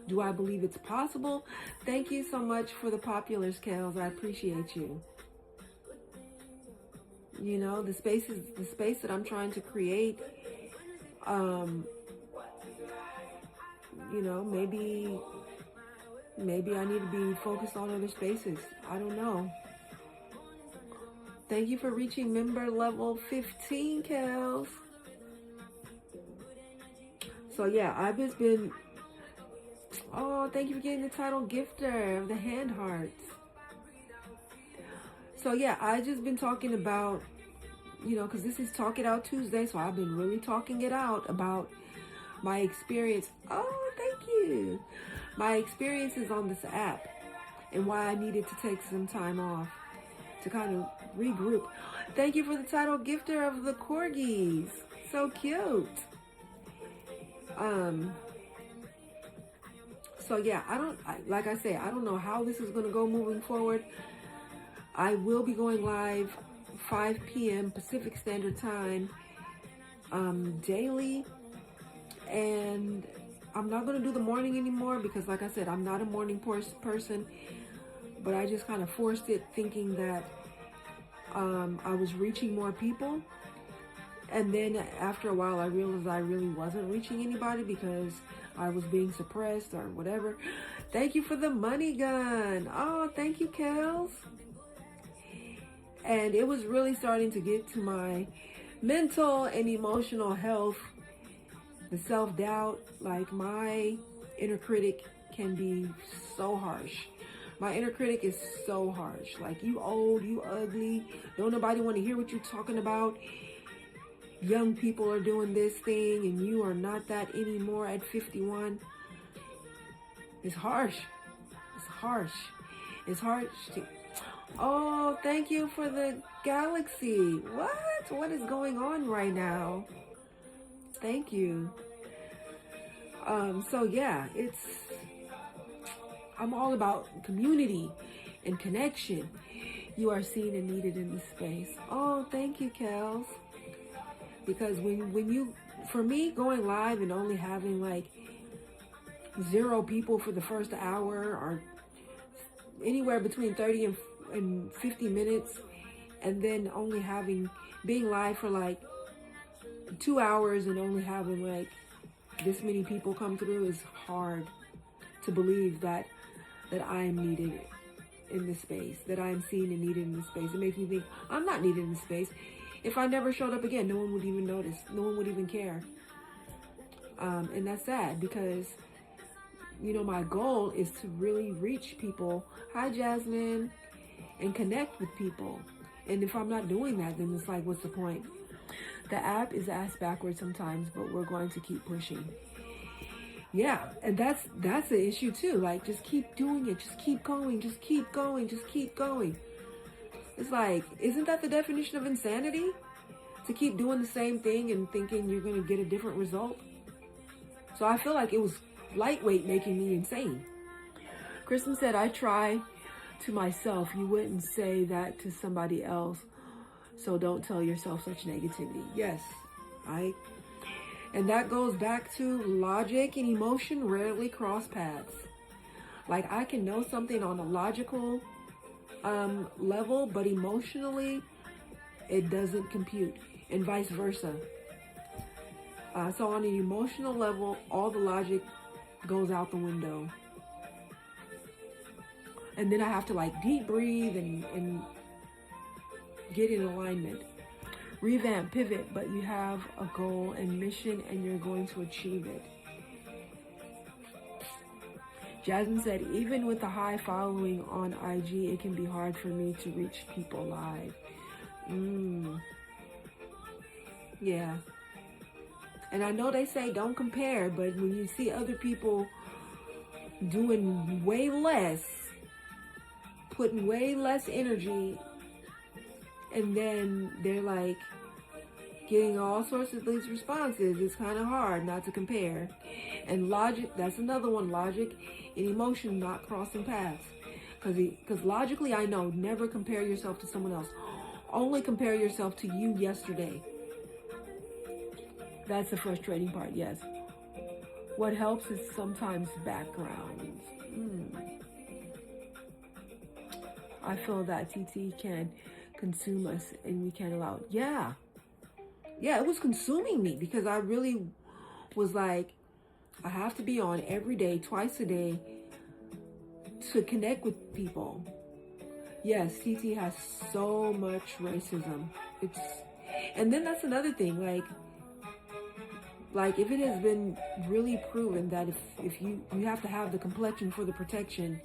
Do I believe it's possible? Thank you so much for the populars, Kels. I appreciate you. You know, the space that I'm trying to create. You know, maybe I need to be focused on other spaces. I don't know. Thank you for reaching member level 15, Kels. So yeah, I've just been, oh, thank you for getting the title gifter of the hand hearts. So yeah, I've just been talking about, you know, because this is Talk It Out Tuesday, so I've been really talking it out about my experience. Oh, thank you. My experiences on this app and why I needed to take some time off to kind of regroup. Thank you for the title gifter of the corgis. So cute. So yeah, like I say, I don't know how this is going to go moving forward. I will be going live 5 p.m. Pacific Standard Time daily, and I'm not going to do the morning anymore because, like I said, I'm not a morning person, but I just kind of forced it thinking that I was reaching more people. And then after a while, I realized I really wasn't reaching anybody because I was being suppressed or whatever. Thank you for the money gun. Oh, thank you, Kels. And it was really starting to get to my mental and emotional health, the self-doubt. Like, my inner critic can be so harsh. My inner critic is so harsh. Like, you old, you ugly. Don't nobody want to hear what you're talking about. Young people are doing this thing and you are not that anymore at 51. It's harsh. It's harsh. It's harsh to... Oh, thank you for the galaxy. What is going on right now? Thank you. So yeah, I'm all about community and connection. You are seen and needed in this space. Oh, thank you, Kels. Because when you, for me, going live and only having like 0 people for the first hour or anywhere between 30 and 50 minutes, and then only being live for like 2 hours and only having like this many people come through is hard to believe that I am needed in this space, that I am seen and needed in this space. It makes me think I'm not needed in this space. If I never showed up again, no one would even notice. No one would even care. And that's sad because, you know, my goal is to really reach people. Hi, Jasmine. And connect with people. And if I'm not doing that, then it's like, what's the point? The app is ass backwards sometimes, but we're going to keep pushing. Yeah, and that's the issue too. Like, just keep doing it. Just keep going. Just keep going. Just keep going. It's like, isn't that the definition of insanity? To keep doing the same thing and thinking you're going to get a different result? So I feel like it was lightweight making me insane. Kristen said, I try to myself. You wouldn't say that to somebody else. So don't tell yourself such negativity. Yes, and that goes back to logic and emotion rarely cross paths. Like, I can know something on a logical level, but emotionally, it doesn't compute, and vice versa. So on an emotional level, all the logic goes out the window. And then I have to like deep breathe and get in alignment. Revamp, pivot, but you have a goal and mission and you're going to achieve it. Jasmine said, even with a high following on IG, it can be hard for me to reach people live. Yeah. And I know they say don't compare, but when you see other people doing way less, putting way less energy, and then they're like getting all sorts of these responses, it's kind of hard not to compare. And logic, that's another one, logic and emotion not crossing paths. Because logically, I know, never compare yourself to someone else. Only compare yourself to you yesterday. That's the frustrating part, yes. What helps is sometimes background. I feel that TT can consume us and we can't allow it. Yeah, it was consuming me because I really was like, I have to be on every day, twice a day to connect with people. Yes, TT has so much racism. And then that's another thing, like if it has been really proven that if you have to have the complexion for the protection,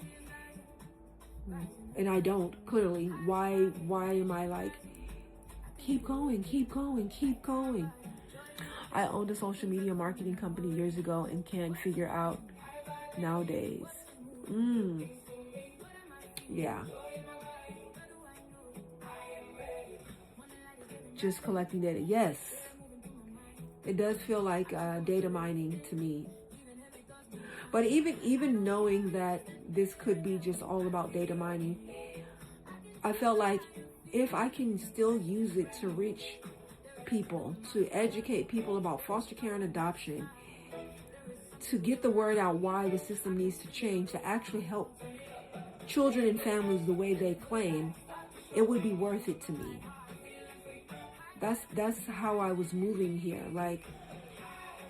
and I don't, clearly, why am I like, keep going? I owned a social media marketing company years ago and can't figure out nowadays. Yeah. Just collecting data. Yes. It does feel like data mining to me. But even knowing that this could be just all about data mining, I felt like if I can still use it to reach people, to educate people about foster care and adoption, to get the word out why the system needs to change, to actually help children and families the way they claim, it would be worth it to me. That's how I was moving here. Like,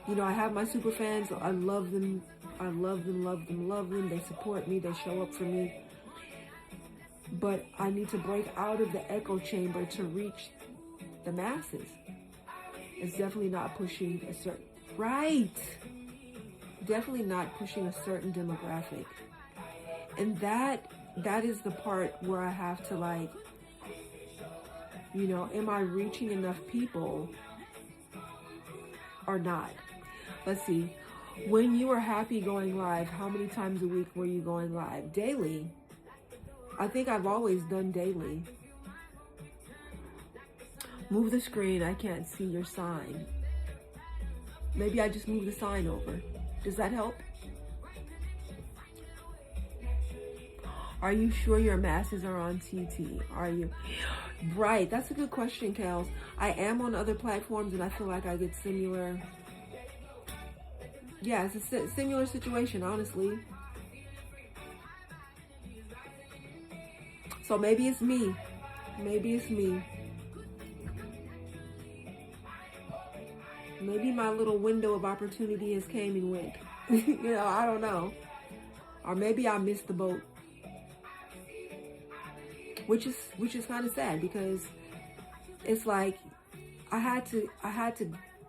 you know, I have my super fans. I love them. They support me. They show up for me. But I need to break out of the echo chamber to reach the masses. It's definitely not pushing a certain... Right! Definitely not pushing a certain demographic. And that is the part where I have to, like, you know, am I reaching enough people or not? Let's see. When you were happy going live, how many times a week were you going live? Daily. I think I've always done daily. Move the screen. I can't see your sign. Maybe I just move the sign over. Does that help? Are you sure your masses are on TT? Are you? Right. That's a good question, Kels. I am on other platforms and I feel like I get similar. Yeah, it's a similar situation, honestly. So maybe it's me. Maybe my little window of opportunity has came and went. You know, I don't know. Or maybe I missed the boat. Which is kind of sad because it's like I had to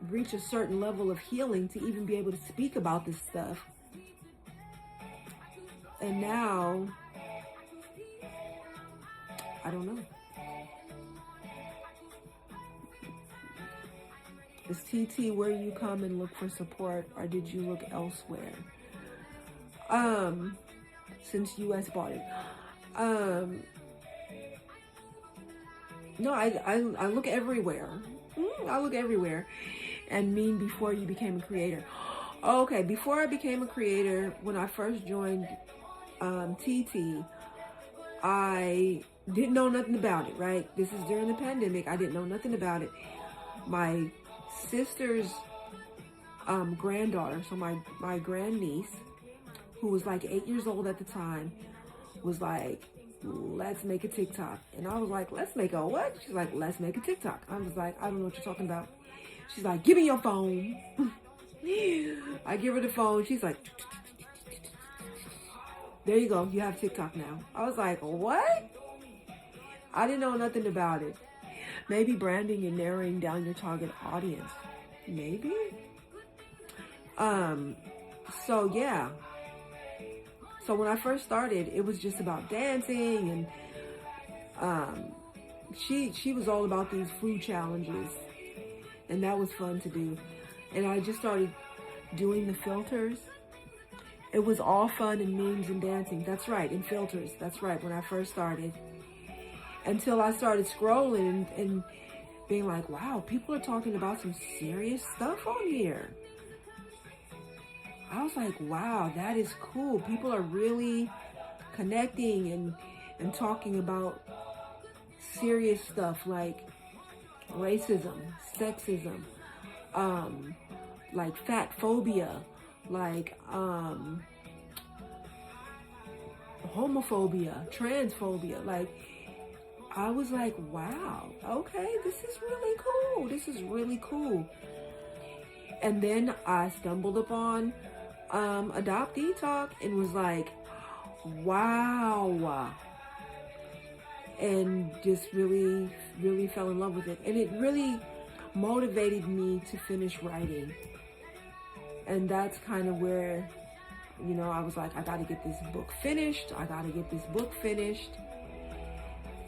reach a certain level of healing to even be able to speak about this stuff. And now I don't know. Is TT where you come and look for support, or did you look elsewhere? Since US bought it. No, I look everywhere. I look everywhere. And mean before you became a creator. Okay, before I became a creator, when I first joined TT, I didn't know nothing about it, right? This is during the pandemic. I didn't know nothing about it. My sister's granddaughter, so my grandniece, who was like 8 years old at the time, was like, let's make a TikTok. And I was like, let's make a what? She's like, let's make a TikTok. I was like, I don't know what you're talking about. She's like, give me your phone. I give her the phone. She's like, there you go. You have TikTok now. I was like, what? I didn't know nothing about it. Maybe branding and narrowing down your target audience. Maybe. So yeah. So when I first started, it was just about dancing, and she was all about these food challenges, and that was fun to do. And I just started doing the filters. It was all fun and memes and dancing. That's right, and filters. That's right, when I first started. Until I started scrolling and being like, wow, people are talking about some serious stuff on here. I was like, wow, that is cool. People are really connecting and talking about serious stuff like racism, sexism, like fat phobia, like homophobia, transphobia. Like, I was like, wow, okay, this is really cool. This is really cool. And then I stumbled upon Adoptee Talk and was like, wow. And just really, really fell in love with it. And it really motivated me to finish writing. And that's kind of where, you know, I was like, I got to get this book finished.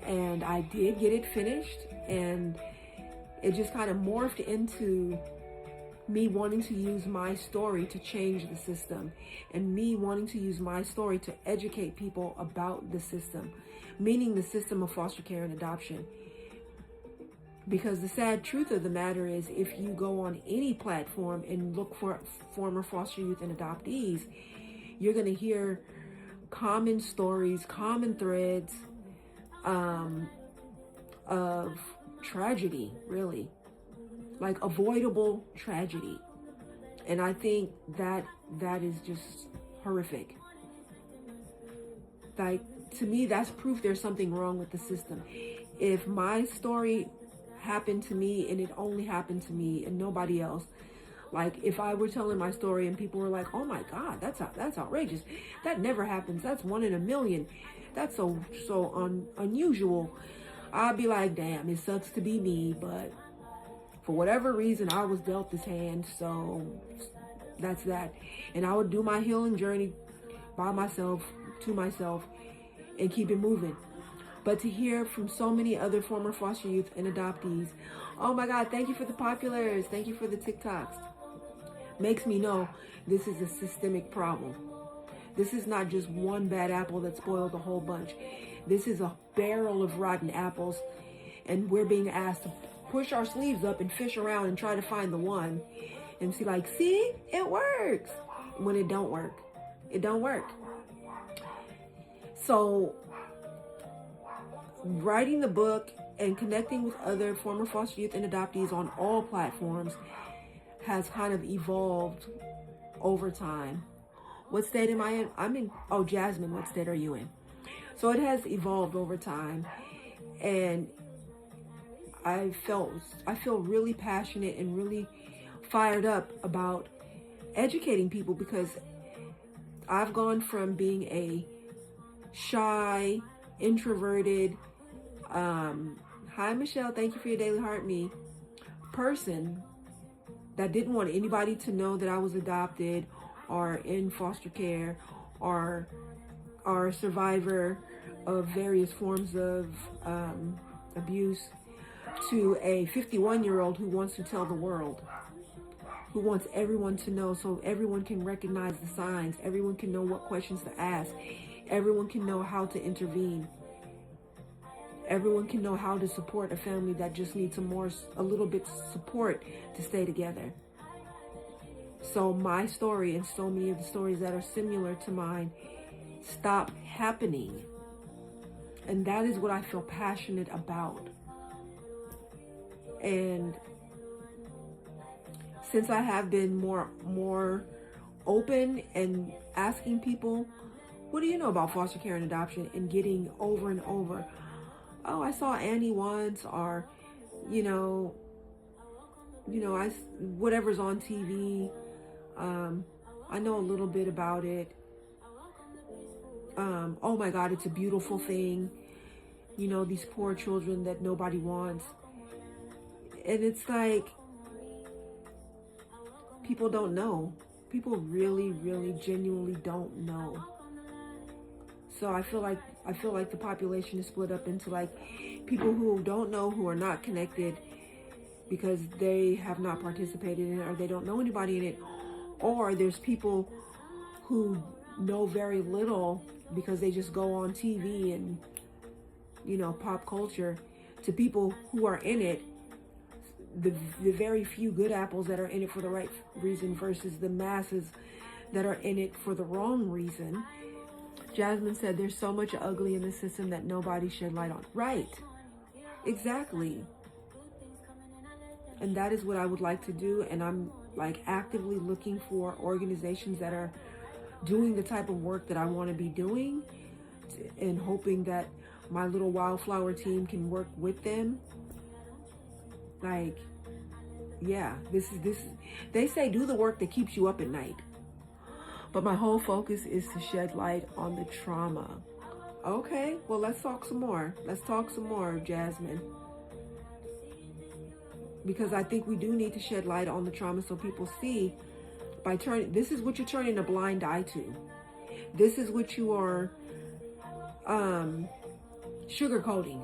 And I did get it finished. And it just kind of morphed into me wanting to use my story to change the system, and me wanting to use my story to educate people about the system, meaning the system of foster care and adoption. Because the sad truth of the matter is, if you go on any platform and look for former foster youth and adoptees, you're going to hear common stories, common threads of tragedy, really. Like avoidable tragedy. And I think that is just horrific. Like, to me, that's proof there's something wrong with the system. If my story happened to me and it only happened to me and nobody else, like if I were telling my story and people were like, oh my God, that's outrageous. That never happens. That's 1 in a million. That's so unusual. I'd be like, damn, it sucks to be me, but for whatever reason, I was dealt this hand, so that's that. And I would do my healing journey by myself, to myself, and keep it moving. But to hear from so many other former foster youth and adoptees, oh my God, thank you for the populars, thank you for the TikToks, makes me know this is a systemic problem. This is not just one bad apple that spoiled a whole bunch. This is a barrel of rotten apples, and we're being asked to push our sleeves up and fish around and try to find the one and see, like, see, it works. When it don't work, it don't work. So writing the book and connecting with other former foster youth and adoptees on all platforms has kind of evolved over time. What state am I in? I'm in, oh, Jasmine, what state are you in? So it has evolved over time, and I feel really passionate and really fired up about educating people, because I've gone from being a shy, introverted, hi Michelle, thank you for your daily heart me, person that didn't want anybody to know that I was adopted or in foster care or a survivor of various forms of abuse, to a 51-year-old who wants to tell the world, who wants everyone to know, so everyone can recognize the signs, everyone can know what questions to ask, everyone can know how to intervene. everyone can know how to support a family that just needs a little bit support to stay together. So my story and so many of the stories that are similar to mine stop happening. And that is what I feel passionate about. And since I have been more open and asking people, what do you know about foster care and adoption, and getting over and over, oh, I saw Annie once, or whatever's on TV. I know a little bit about it. Oh my God, it's a beautiful thing. These poor children that nobody wants. And it's like, people don't know. People really, really genuinely don't know. So I feel like the population is split up into like people who don't know, who are not connected because they have not participated in it, or they don't know anybody in it, or there's people who know very little because they just go on TV and pop culture, to people who are in it, the very few good apples that are in it for the right reason versus the masses that are in it for the wrong reason. Jasmine said there's so much ugly in the system that nobody shed light on. Right. Exactly. And that is what I would like to do. And I'm like actively looking for organizations that are doing the type of work that I want to be doing, and hoping that my little wildflower team can work with them. Like, yeah, this is, they say do the work that keeps you up at night. But my whole focus is to shed light on the trauma. Okay, well, let's talk some more. Let's talk some more, Jasmine. Because I think we do need to shed light on the trauma so people see, this is what you're turning a blind eye to. This is what you are sugarcoating.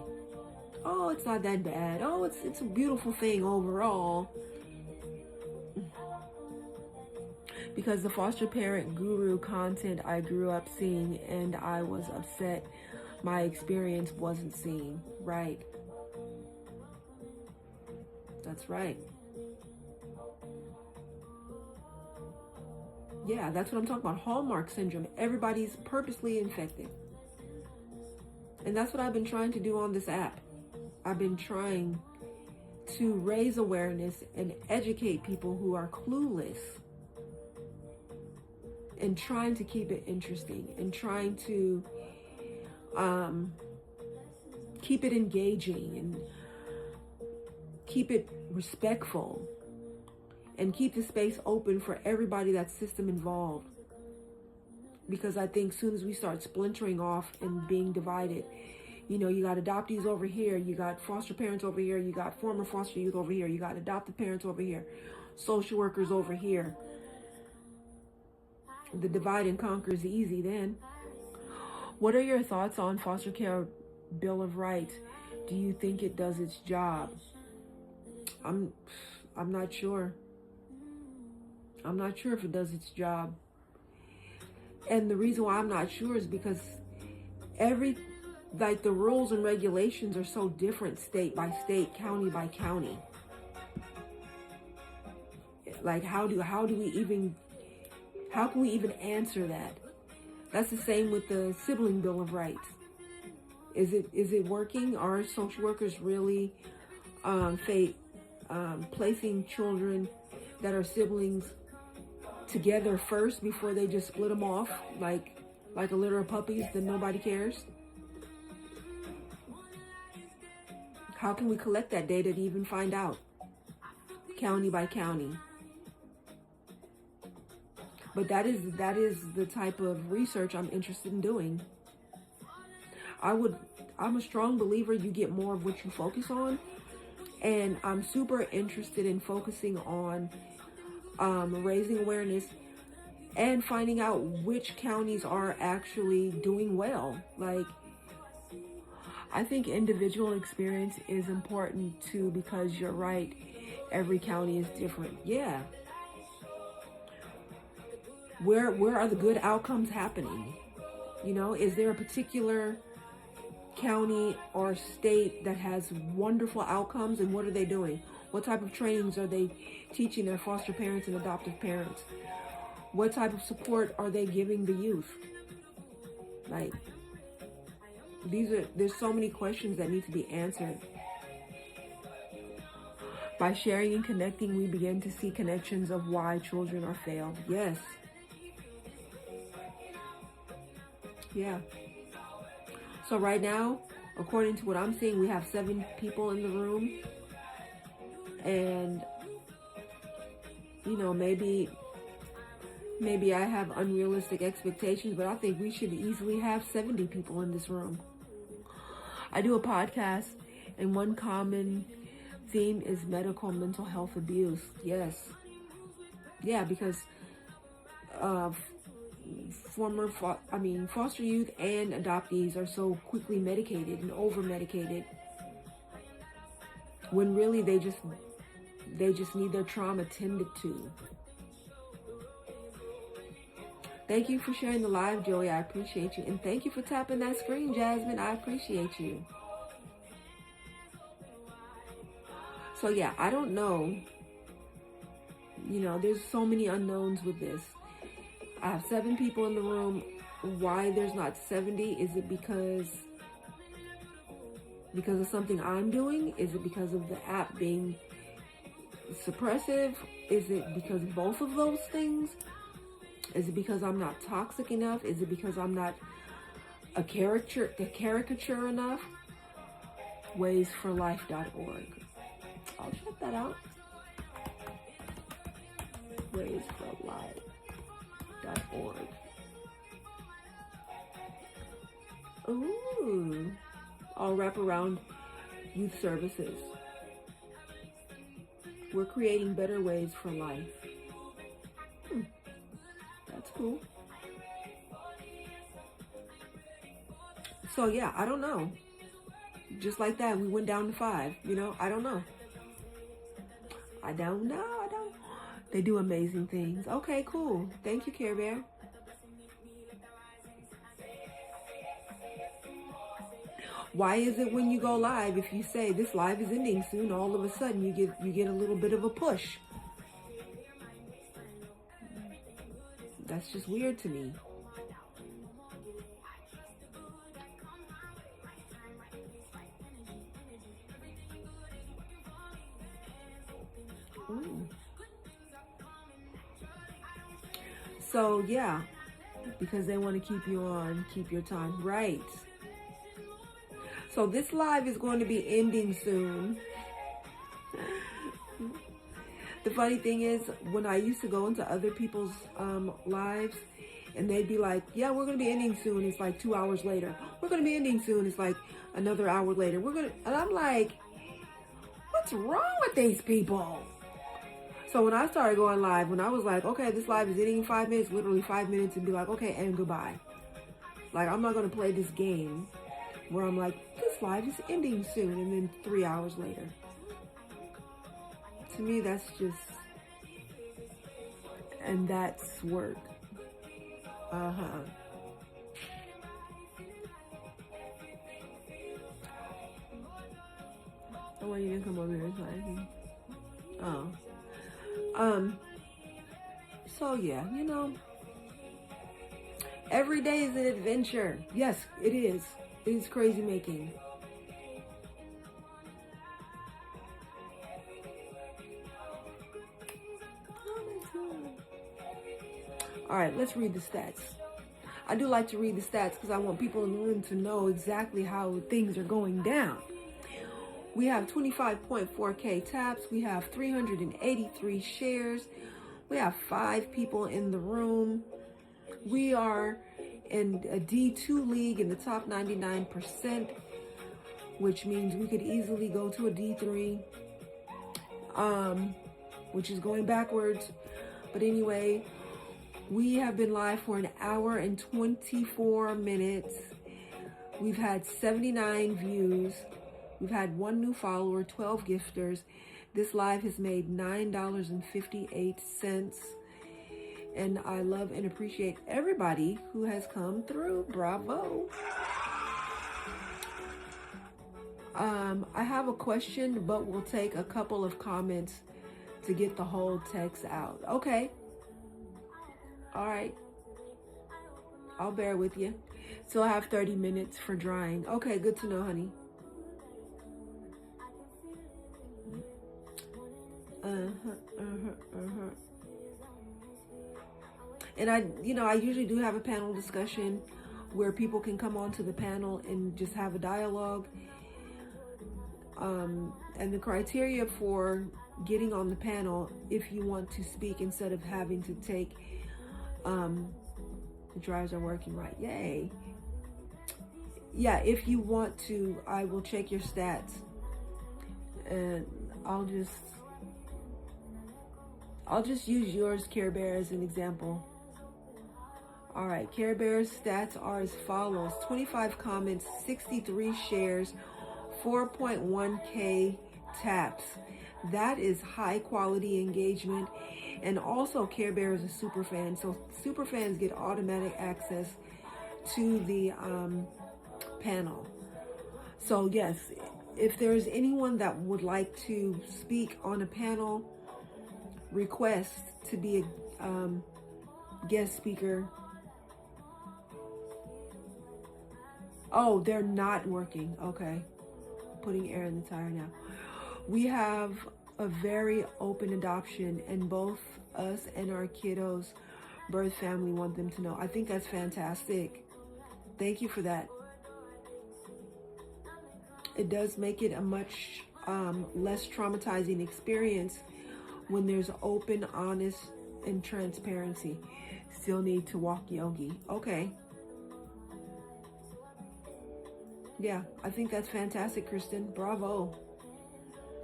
Oh, it's not that bad. Oh, it's a beautiful thing overall. Because the foster parent guru content I grew up seeing, and I was upset my experience wasn't seen. Right. That's right. Yeah, that's what I'm talking about. Hallmark syndrome. Everybody's purposely infected. And that's what I've been trying to do on this app. I've been trying to raise awareness and educate people who are clueless, and trying to keep it interesting, and trying to keep it engaging, and keep it respectful, and keep the space open for everybody that's system involved. Because I think as soon as we start splintering off and being divided, you got adoptees over here, you got foster parents over here, you got former foster youth over here, you got adopted parents over here, social workers over here. The divide and conquer is easy then. What are your thoughts on foster care Bill of Rights? Do you think it does its job? I'm not sure. I'm not sure if it does its job. And the reason why I'm not sure is because the rules and regulations are so different state by state, county by county. Like, how can we even answer that? That's the same with the sibling Bill of Rights. Is it working? Are social workers really placing children that are siblings together first before they just split them off like a litter of puppies that nobody cares? How can we collect that data to even find out? County by county. But that is the type of research I'm interested in doing. I'm a strong believer you get more of what you focus on. And I'm super interested in focusing on raising awareness and finding out which counties are actually doing well. Like, I think individual experience is important too, because you're right, every county is different. Yeah. Where are the good outcomes happening? Is there a particular county or state that has wonderful outcomes, and what are they doing? What type of trainings are they teaching their foster parents and adoptive parents? What type of support are they giving the youth? Like, there's so many questions that need to be answered. By sharing and connecting, we begin to see connections of why children are failed. Yes. Yeah. So right now, according to what I'm seeing, we have 7 people in the room. And, you know, maybe I have unrealistic expectations, but I think we should easily have 70 people in this room. I do a podcast, and one common theme is medical mental health abuse. Yes. Yeah, because foster youth and adoptees are so quickly medicated and over medicated, when really they just need their trauma tended to. Thank you for sharing the live, Joey. I appreciate you. And thank you for tapping that screen, Jasmine. I appreciate you. So yeah, I don't know. You know, there's so many unknowns with this. I have 7 people in the room. Why there's not 70? Is it because of something I'm doing? Is it because of the app being suppressive? Is it because of both of those things? Is it because I'm not toxic enough? Is it because I'm not a caricature enough? Waysforlife.org. I'll check that out. Waysforlife.org. Ooh. All wraparound youth services. We're creating better ways for life. That's cool. So yeah, I don't know. Just like that, we went down to 5. You know, I don't know. I don't know. They do amazing things. Okay, cool. Thank you, Care Bear. Why is it when you go live, if you say this live is ending soon, all of a sudden you get a little bit of a push? That's just weird to me. So yeah, because they want to keep you on, keep your time right. So this live is going to be ending soon. The funny thing is, when I used to go into other people's lives, and they'd be like, yeah, we're going to be ending soon. It's like 2 hours later. We're going to be ending soon. It's like another hour later. And I'm like, what's wrong with these people? So when I started going live, when I was like, okay, this live is ending in 5 minutes, literally 5 minutes, and be like, okay, and goodbye. Like, I'm not going to play this game where I'm like, this live is ending soon, and then 3 hours later. To me, that's just, and that's work. Oh, why you didn't come over here? Oh. So yeah, you know, every day is an adventure. Yes, it is. It is crazy making. All right, let's read the stats. I do like to read the stats because I want people in the room to know exactly how things are going down. We have 25.4K taps. We have 383 shares. We have 5 people in the room. We are in a D2 league in the top 99%, which means we could easily go to a D3, which is going backwards. But anyway, we have been live for an hour and 24 minutes. We've had 79 views. We've had 1 new follower, 12 gifters. This live has made $9.58. And I love and appreciate everybody who has come through. Bravo. I have a question, but we'll take a couple of comments to get the whole text out. Okay. All right. I'll bear with you. So I have 30 minutes for drying. Okay, good to know, honey. And I usually do have a panel discussion where people can come onto the panel and just have a dialogue. And the criteria for getting on the panel, if you want to speak instead of having to take, the dryers are working right. Yay. Yeah, if you want to, I will check your stats. And I'll just use yours, Care Bear, as an example. All right, Care Bear's stats are as follows: 25 comments, 63 shares, 4.1K taps. That is high quality engagement. And also, Care Bear is a super fan, so super fans get automatic access to the panel. So yes, if there's anyone that would like to speak on a panel, request to be a guest speaker. Oh, they're not working. Okay. Putting air in the tire now. We have a very open adoption, and both us and our kiddos' birth family want them to know. I think that's fantastic. Thank you for that. It does make it a much less traumatizing experience when there's open, honest, and transparency. Still need to walk Yogi. Okay. Yeah, I think that's fantastic, Kristen. Bravo.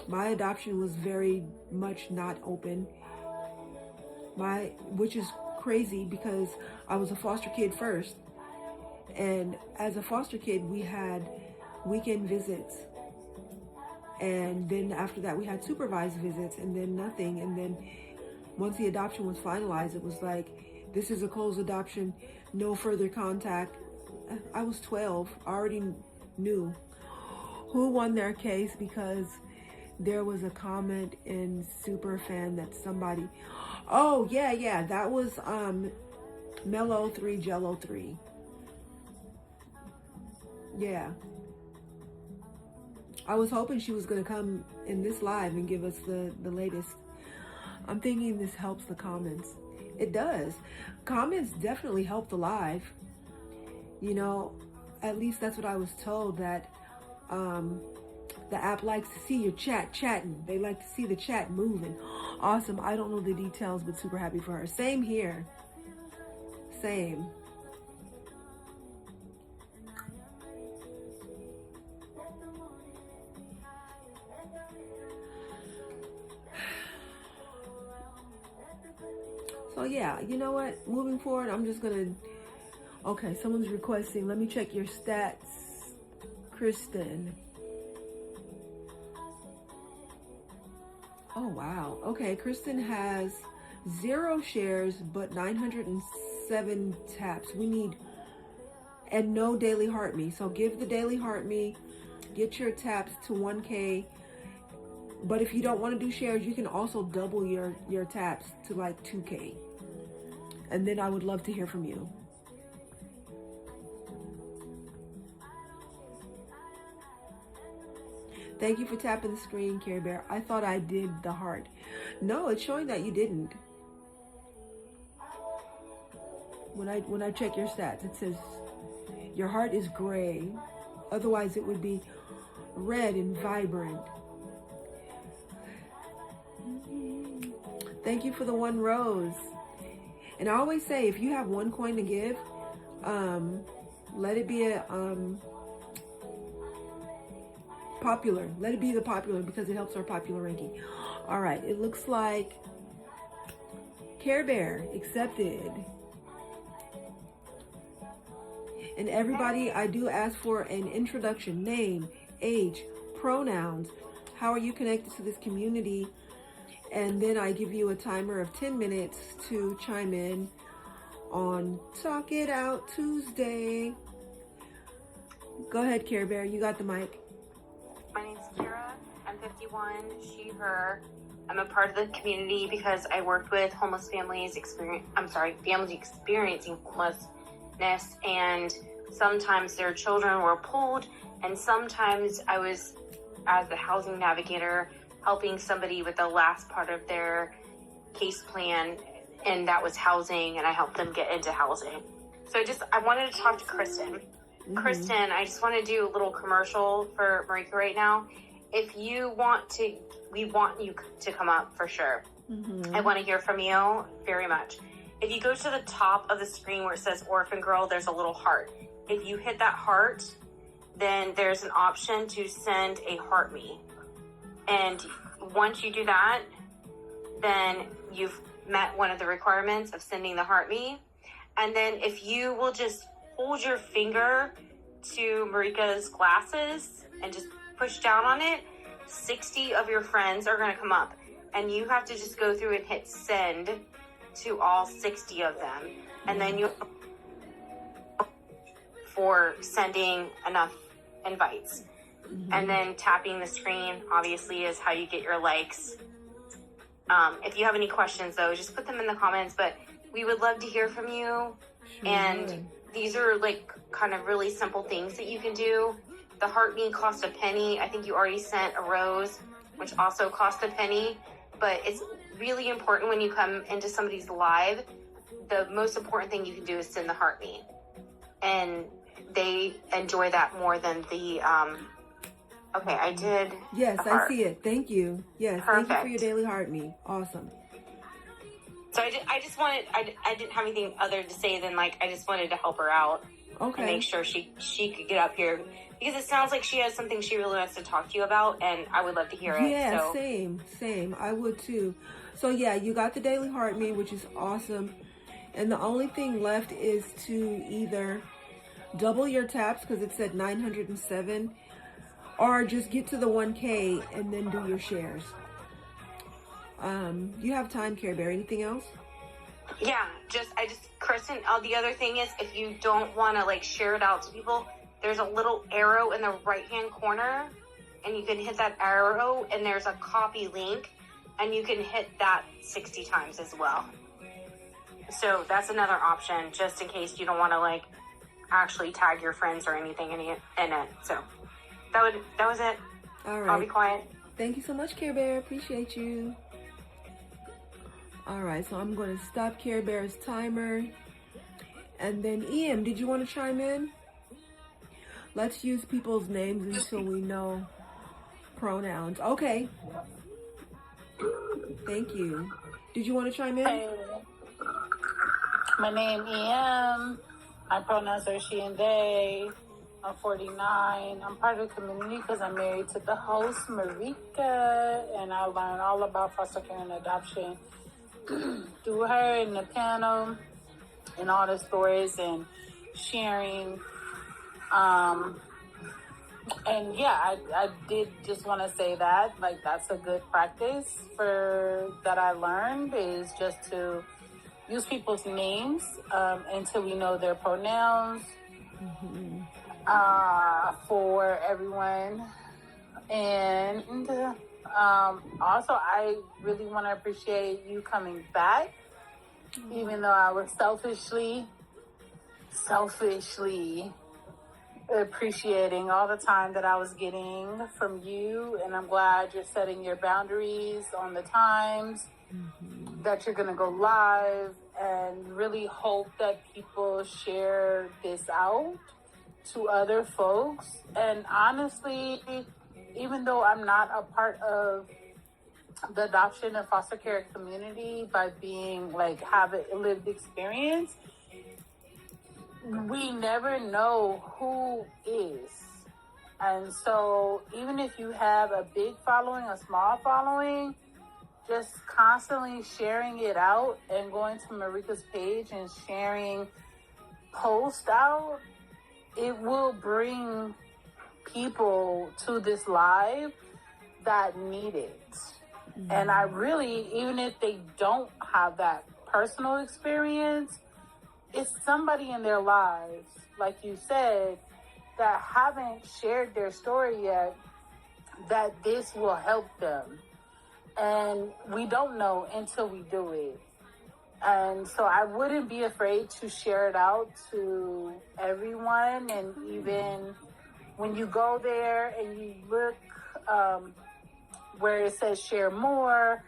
My adoption was very much not open. Which is crazy because I was a foster kid first. And as a foster kid, we had weekend visits. And then after that, we had supervised visits, and then nothing. And then once the adoption was finalized, it was like, this is a closed adoption, no further contact. I was 12. I already knew who won their case because there was a comment in Superfan that somebody, oh yeah, that was Mellow 3 Jello 3. Yeah. I was hoping she was going to come in this live and give us the latest. I'm thinking this helps the comments. It does. Comments definitely help the live. You know, at least that's what I was told, that the app likes to see your chatting. They like to see the chat moving. Awesome. I don't know the details, but super happy for her. Same here. Same. So yeah, you know what? Moving forward, I'm just gonna... Okay, someone's requesting. Let me check your stats, Kristen. Oh, wow. Okay, Kristen has 0 shares, but 907 taps. We need... And no daily heart me. So give the daily heart me. Get your taps to 1K. But if you don't want to do shares, you can also double your taps to like 2K. And then I would love to hear from you. Thank you for tapping the screen, Care Bear. I thought I did the heart. No, it's showing that you didn't. When I check your stats, it says your heart is gray. Otherwise, it would be red and vibrant. Thank you for the 1 rose. And I always say, if you have 1 coin to give, let it be a popular. Let it be the popular because it helps our popular ranking. All right, it looks like Care Bear accepted. And everybody, I do ask for an introduction, name, age, pronouns. How are you connected to this community? And then I give you a timer of 10 minutes to chime in on Talk It Out Tuesday. Go ahead, Care Bear. You got the mic. My name's Kira. I'm 51, she, her. I'm a part of the community because I worked with homeless families families experiencing homelessness, and sometimes their children were pulled, and sometimes I was, as the housing navigator, helping somebody with the last part of their case plan, and that was housing, and I helped them get into housing. So I wanted to talk to Kristen. Kristen, I just want to do a little commercial for Marika right now. If you want to, we want you to come up for sure. I want to hear from you very much. If you go to the top of the screen where it says Orphan Girl, there's a little heart. If you hit that heart, then there's an option to send a heart me. And once you do that, then you've met one of the requirements of sending the heart me. And then if you will just hold your finger to Marika's glasses and just push down on it, 60 of your friends are going to come up. And you have to just go through and hit send to all 60 of them. And then you for sending enough invites. And then tapping the screen, obviously, is how you get your likes. If you have any questions, though, just put them in the comments. But we would love to hear from you. Sure. And these are like kind of really simple things that you can do. The heart me costs a penny. I think you already sent a rose, which also costs a penny. But it's really important when you come into somebody's live. The most important thing you can do is send the heart me. And they enjoy that more than the okay, I did. Yes, I see it. Thank you. Yes, Perfect. Thank you for your daily heart me. Awesome. So I just wanted, I didn't have anything other to say than like, I just wanted to help her out. Okay. And make sure she could get up here. Because it sounds like she has something she really wants to talk to you about, and I would love to hear it. Yeah, so. same. I would too. So yeah, you got the daily heart me, which is awesome. And the only thing left is to either double your taps, because it said 907, or just get to the 1K and then do your shares. You have time, Care Bear. Anything else? Yeah, Kristen, the other thing is, if you don't want to like share it out to people, there's a little arrow in the right-hand corner, and you can hit that arrow, and there's a copy link, and you can hit that 60 times as well. So that's another option, just in case you don't want to like actually tag your friends or anything in it. So that was it. All right. I'll be quiet. Thank you so much, Care Bear. Appreciate you. All right, so I'm going to stop Care Bear's timer. And then, Ian, did you want to chime in? Let's use people's names until we know pronouns. Okay. Thank you. Did you want to chime in? Hey, my name is Ian. My pronouns are she and they. I'm 49. I'm part of the community because I'm married to the host, Marika, and I learned all about foster care and adoption through her and the panel and all the stories and sharing. And yeah, I did just want to say that, like, that's a good practice that I learned, is just to use people's names until we know their pronouns. For everyone. And also, I really want to appreciate you coming back, even though I was selfishly appreciating all the time that I was getting from you. And I'm glad you're setting your boundaries on the times that you're going to go live, and really hope that people share this out to other folks. And honestly, even though I'm not a part of the adoption and foster care community, by being like, have a lived experience, we never know who is. And so even if you have a big following, a small following, just constantly sharing it out and going to Marika's page and sharing posts out, it will bring people to this live that need it. And I really, even if they don't have that personal experience, it's somebody in their lives, like you said, that haven't shared their story yet. that this will help them. And we don't know until we do it. And so I wouldn't be afraid to share it out to everyone. And even when you go there and you look where it says share more,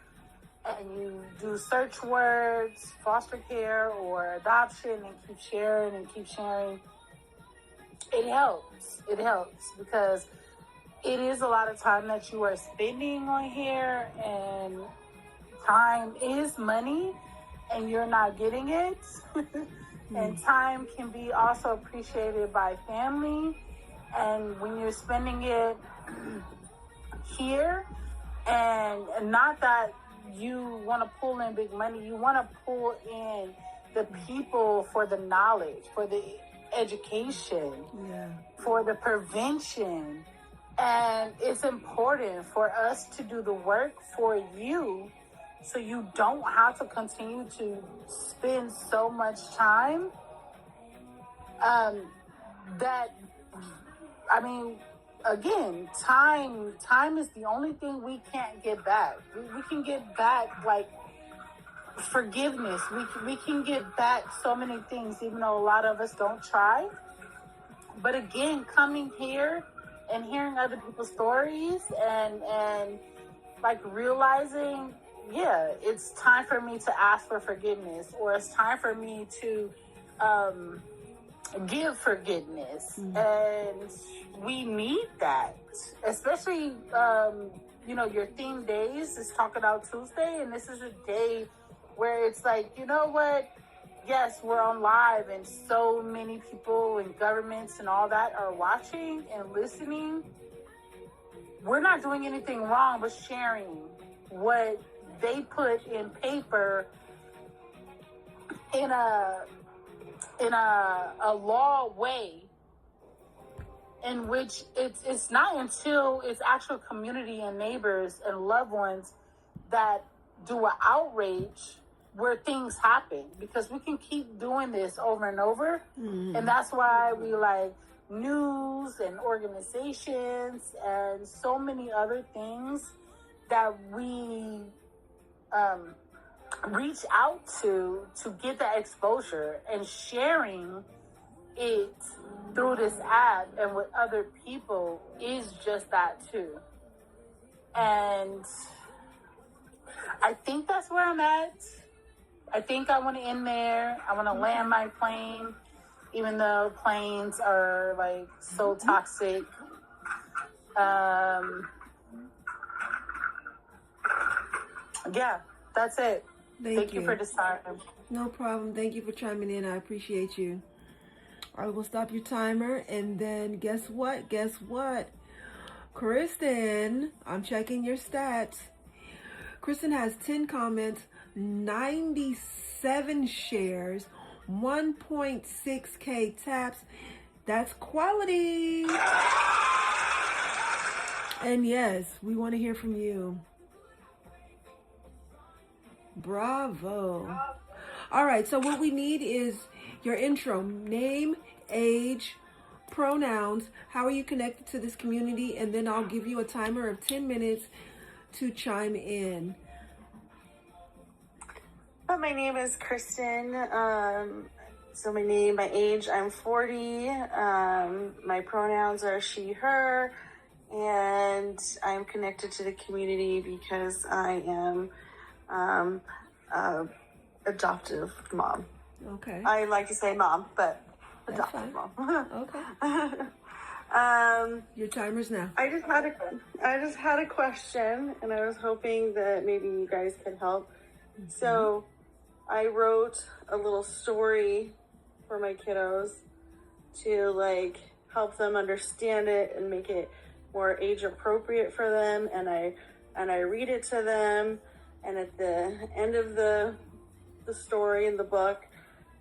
and you do search words, foster care or adoption, and keep sharing, it helps. It helps because it is a lot of time that you are spending on here, and time is money, and you're not getting it. And time can be also appreciated by family. And when you're spending it here, and not that you want to pull in big money, you want to pull in the people for the knowledge, for the education, for the prevention. And it's important for us to do the work for you, so you don't have to continue to spend so much time. Again, time is the only thing we can't get back. We can get back, like, forgiveness. We can get back so many things, even though a lot of us don't try. But again, coming here and hearing other people's stories and like realizing, yeah, it's time for me to ask for forgiveness, or it's time for me to give forgiveness. And we need that, especially your theme days is Talk It Out Tuesday, and this is a day where it's like, you know what, yes, we're on live, and so many people and governments and all that are watching and listening. We're not doing anything wrong but sharing what they put in paper in a law way, in which it's not until it's actual community and neighbors and loved ones that do an outrage where things happen, because we can keep doing this over and over. And that's why we like news and organizations and so many other things that we reach out to get that exposure, and sharing it through this app and with other people is just that too. And I think that's where I'm at. I think I want to end there. I want to land my plane, even though planes are like so toxic. Yeah, that's it. Thank you for this time. No problem. Thank you for chiming in. I appreciate you. I will stop your timer, and then guess what? Kristen, I'm checking your stats. Kristen has 10 comments, 97 shares, 1.6K taps. That's quality. And yes, we want to hear from you. Bravo. All right, so what we need is your intro, name, age, pronouns, how are you connected to this community, and then I'll give you a timer of 10 minutes to chime in. My name is Kristen. So my age, I'm 40. My pronouns are she, her, and I'm connected to the community because I am adoptive mom. Okay. I like to say mom, but adoptive mom. Okay. Your timer's now. I just had a question, and I was hoping that maybe you guys could help. So I wrote a little story for my kiddos to like help them understand it and make it more age appropriate for them, and I read it to them, and at the end of the story in the book,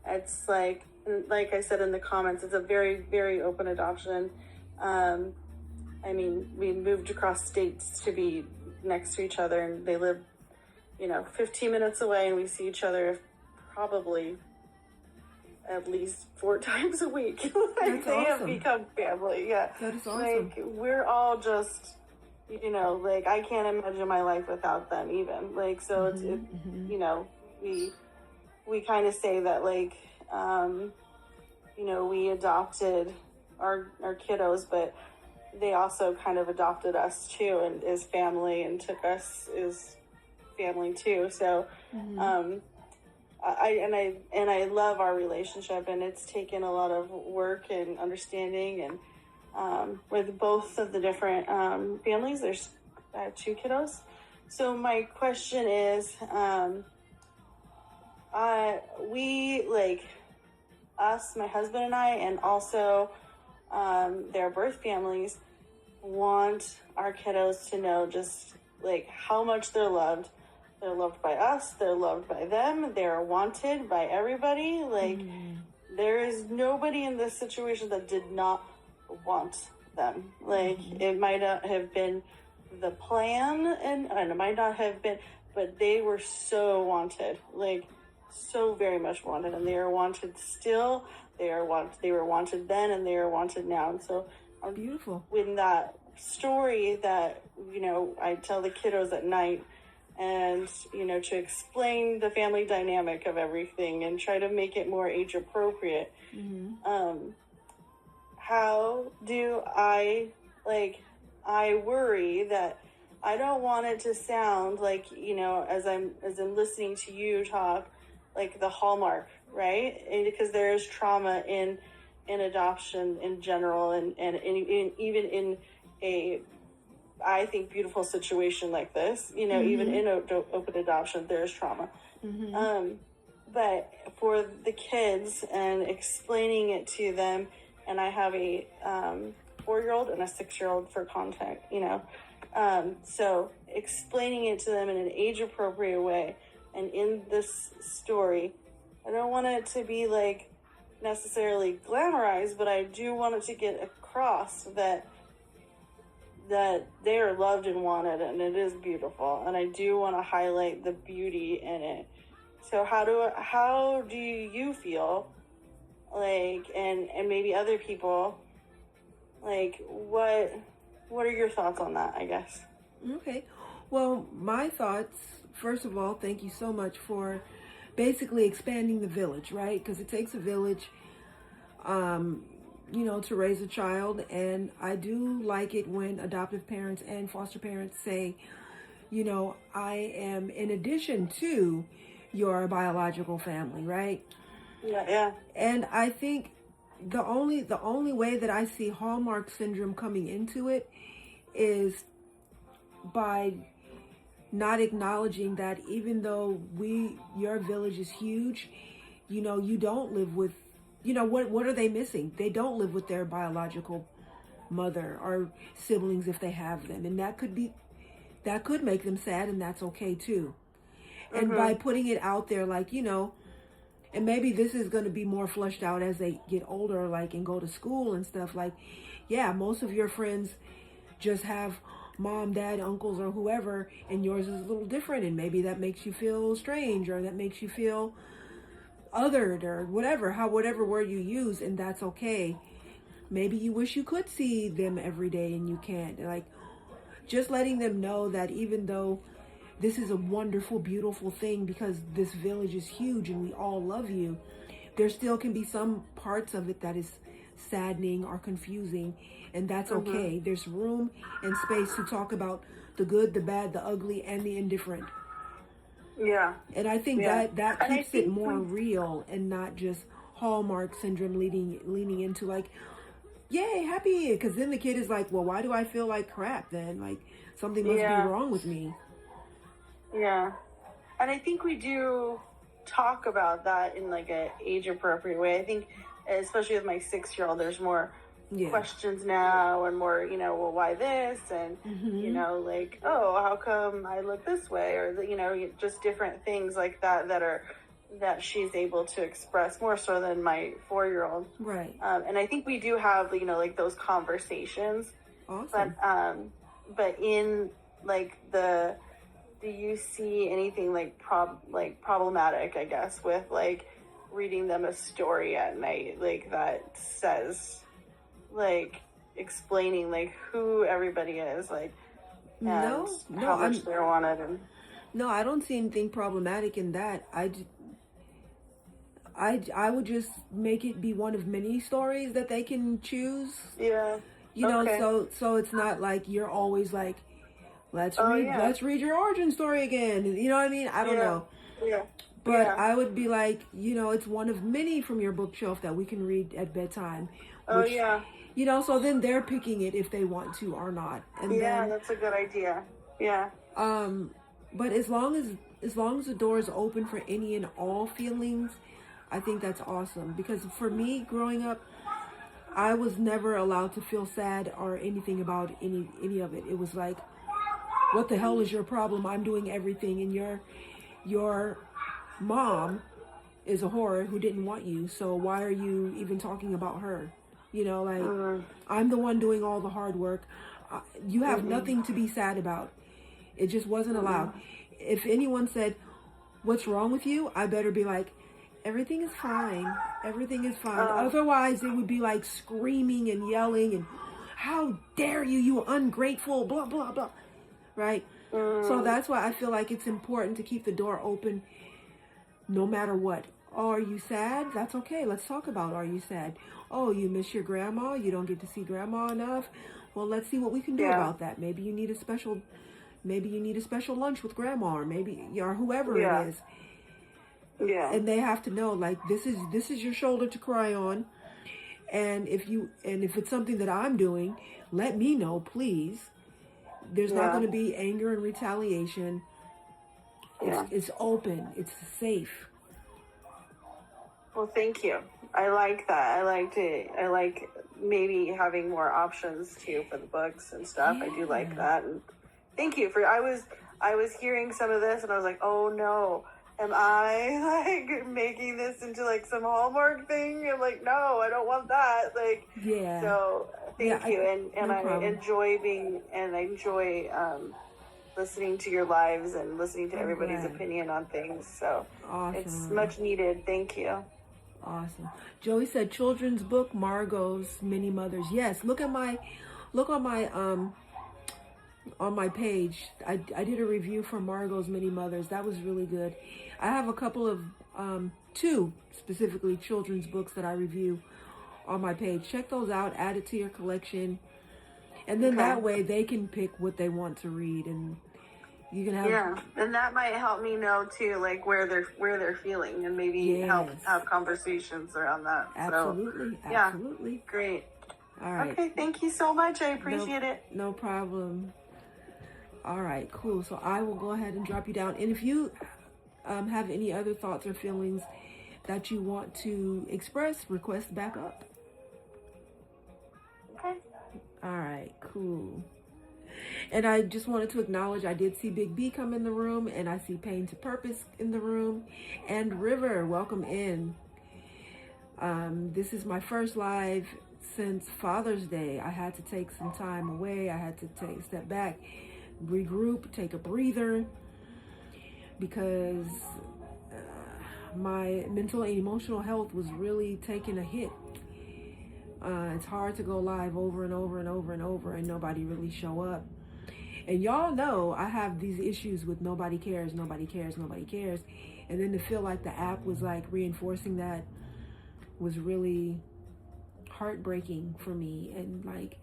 it's like I said in the comments, it's a very, very open adoption. I mean, we moved across states to be next to each other, and they live 15 minutes away, and we see each other probably at least 4 times a week. Like, That's they have awesome. become family. Yeah. That is awesome. Like, we're all just you know, like I can't imagine my life without them even. Like, so it's you know, we kind of say that like, you know, we adopted our kiddos, but they also kind of adopted us too, and as family, and took us as family too. So, I love our relationship, and it's taken a lot of work and understanding, and with both of the different families. I have 2 kiddos. So my question is, we, like, us, my husband and I, and also their birth families, want our kiddos to know just like how much they're loved. They're loved by us, they're loved by them, they're wanted by everybody. Like, there is nobody in this situation that did not want them. Like, it might not have been the plan, and it might not have been, but they were so wanted, like so very much wanted, and they are wanted still. They were wanted then, and they are wanted now. And so beautiful. When that story that, you know, I tell the kiddos at night, and, you know, to explain the family dynamic of everything and try to make it more age appropriate. How do I worry that I don't want it to sound like, you know, as I'm listening to you talk, like the Hallmark, right? And because there is trauma in adoption in general, and even in a, I think, beautiful situation like this, you know, even in open adoption, there's trauma. But for the kids and explaining it to them, and I have a 4-year-old and a 6-year-old for contact, you know, so explaining it to them in an age appropriate way. And in this story, I don't want it to be like necessarily glamorized, but I do want it to get across that they are loved and wanted, and it is beautiful. And I do want to highlight the beauty in it. So how do you feel, like, and maybe other people, like, what are your thoughts on that, I guess? Okay. Well, my thoughts, first of all, thank you so much for basically expanding the village, right? Because it takes a village, you know, to raise a child. And I do like it when adoptive parents and foster parents say, you know, I am in addition to your biological family, right? Yeah. And I think the only way that I see Hallmark syndrome coming into it is by not acknowledging that even though your village is huge, you know, you don't live with, you know, what are they missing? They don't live with their biological mother or siblings if they have them. And that could make them sad, and that's okay too. And by putting it out there, like, you know, and maybe this is going to be more fleshed out as they get older, like, and go to school and stuff, like, yeah, most of your friends just have mom, dad, uncles, or whoever, and yours is a little different, and maybe that makes you feel strange, or that makes you feel othered, or whatever word you use, and that's okay. Maybe you wish you could see them every day and you can't. Like, just letting them know that even though this is a wonderful, beautiful thing, because this village is huge and we all love you, there still can be some parts of it that is saddening or confusing, and that's okay. There's room and space to talk about the good, the bad, the ugly, and the indifferent. Yeah. And I think that keeps it more real, and not just Hallmark syndrome leaning into like, yay, happy, because then the kid is like, well, why do I feel like crap then? Like, something must be wrong with me. Yeah. And I think we do talk about that in like a age appropriate way. I think, especially with my 6-year-old, there's more questions now, and more, you know, well, why this? And, you know, like, oh, how come I look this way? Or, you know, just different things like that she's able to express more so than my 4-year-old. Right. And I think we do have, you know, like those conversations. Awesome. But in like do you see anything like problematic, I guess, with like reading them a story at night, like that says, like, explaining like who everybody is, like No, no, how much they wanted. And no, I don't see anything problematic in that. I would just make it be one of many stories that they can choose. yeah, You know, okay. so it's not like you're always like, let's Oh, read yeah. let's read your origin story again. You know what I mean? I don't Yeah. know. Yeah. But Yeah. I would be like, it's one of many from your bookshelf that we can read at bedtime. Oh, Which, yeah. so then they're picking it if they want to or not. And Yeah, then that's a good idea. Yeah. but as long as the door is open for any and all feelings, I think that's awesome. Because for me, growing up, I was never allowed to feel sad or anything about any of it. It was like, what the hell is your problem? I'm doing everything, and your mom is a whore who didn't want you. So why are you even talking about her? I'm the one doing all the hard work. You have nothing to be sad about. It just wasn't allowed. If anyone said, "What's wrong with you?" I better be like, "Everything is fine. Everything is fine." Otherwise, it would be like screaming and yelling and, "How dare you, you ungrateful, blah, blah, blah." Right? So that's why I feel like it's important to keep the door open no matter what. Oh, are you sad? That's okay. Let's talk about, are you sad? Oh, you miss your grandma? You don't get to see grandma enough? Well, let's see what we can do about that. Maybe you need a special lunch with grandma, or maybe, or whoever it is. Yeah. And they have to know, like, this is your shoulder to cry on. And if it's something that I'm doing, let me know, please. There's not going to be anger and retaliation. It's open. It's safe. Well, thank you. I like that. I like maybe having more options too for the books and stuff. I do like that. And thank you for. I was hearing some of this and I was like, oh no, am I like making this into like some Hallmark thing? I'm like, no, I don't want that. Like, Yeah. So thank you, and no I problem. enjoy listening to your lives and listening to everybody's glad. opinion on things. So Awesome. it's much needed. Thank you. Awesome. Joey said children's book, Margot's Many Mothers. Yes, look on my page. I did a review for Margot's Many Mothers. That was really good. I have a couple of two specifically children's books that I review on my page. Check those out, add it to your collection. And then that way they can pick what they want to read, and you can have and that might help me know too, like where they're feeling, and maybe help have conversations around that. Absolutely, so, absolutely. Great. All right. Okay, thank you so much. I appreciate it. No problem. All right, cool. So I will go ahead and drop you down. And if you have any other thoughts or feelings that you want to express, request back up. Okay. All right, cool. And I just wanted to acknowledge I did see Big B come in the room, and I see Pain to Purpose in the room, and River, welcome in. This is my first live since Father's Day. I had to take some time away. I had to step back, regroup, take a breather, because my mental and emotional health was really taking a hit. It's hard to go live over and over and over and over and nobody really show up. And y'all know I have these issues with nobody cares. And then to feel like the app was like reinforcing that was really heartbreaking for me, and like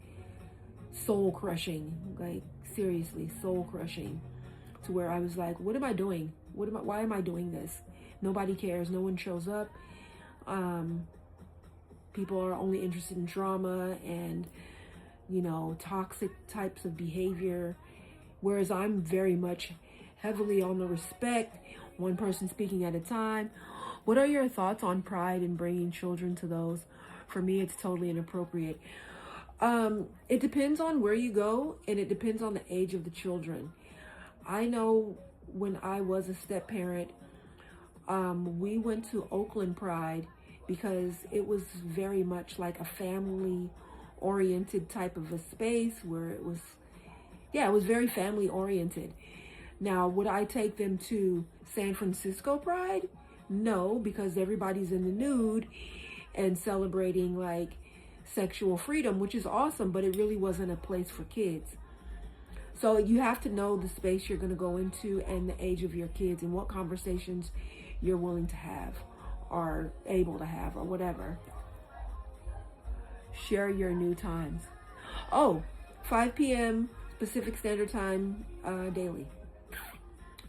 soul crushing, like seriously soul crushing, to where I was like, what am I doing? Why am I doing this? Nobody cares. No one shows up. People are only interested in drama and, toxic types of behavior. Whereas I'm very much heavily on the respect, one person speaking at a time. What are your thoughts on pride and bringing children to those? For me, it's totally inappropriate. It depends on where you go, and it depends on the age of the children. I know when I was a step parent, we went to Oakland Pride because it was very much like a family oriented type of a space where it was very family oriented. Now, would I take them to San Francisco Pride? No, because everybody's in the nude and celebrating like sexual freedom, which is awesome, but it really wasn't a place for kids. So you have to know the space you're going to go into and the age of your kids and what conversations you're willing to have or able to have or whatever. Share your new times. Oh, 5 p.m. Pacific Standard Time daily.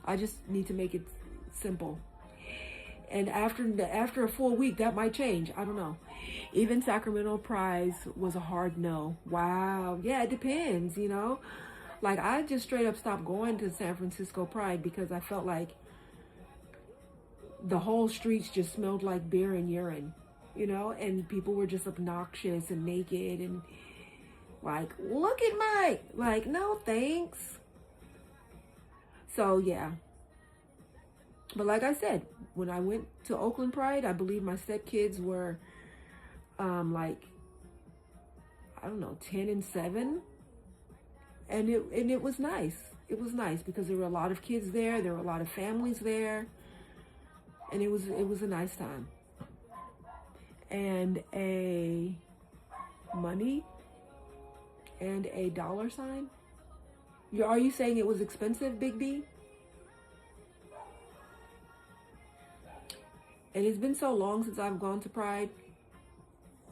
I just need to make it simple. And after a full week, that might change. I don't know. Even Sacramento Pride was a hard no. Wow. Yeah, it depends, you know. Like, I just straight up stopped going to San Francisco Pride because I felt like the whole streets just smelled like beer and urine, you know, and people were just obnoxious and naked and like, look at my, like, no thanks. So, yeah. But like I said, when I went to Oakland Pride, I believe my stepkids were like, I don't know, 10 and 7. And it was nice. It was nice because there were a lot of kids there. There were a lot of families there. And it was a nice time. And a money and a dollar sign. Are you saying it was expensive, Big B? And it's been so long since I've gone to Pride.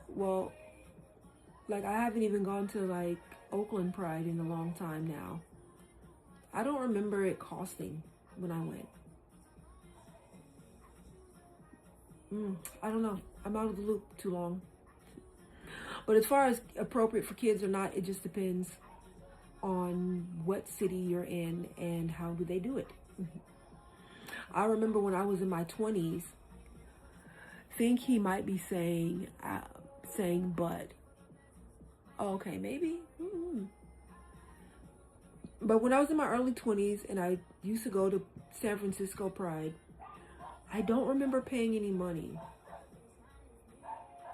Well, like, I haven't even gone to like Oakland Pride in a long time now. I don't remember it costing when I went. I don't know. I'm out of the loop too long. But as far as appropriate for kids or not, it just depends on what city you're in and how do they do it. I remember when I was in my 20s, think he might be saying but. Oh, okay, maybe. But when I was in my early 20s and I used to go to San Francisco Pride, I don't remember paying any money.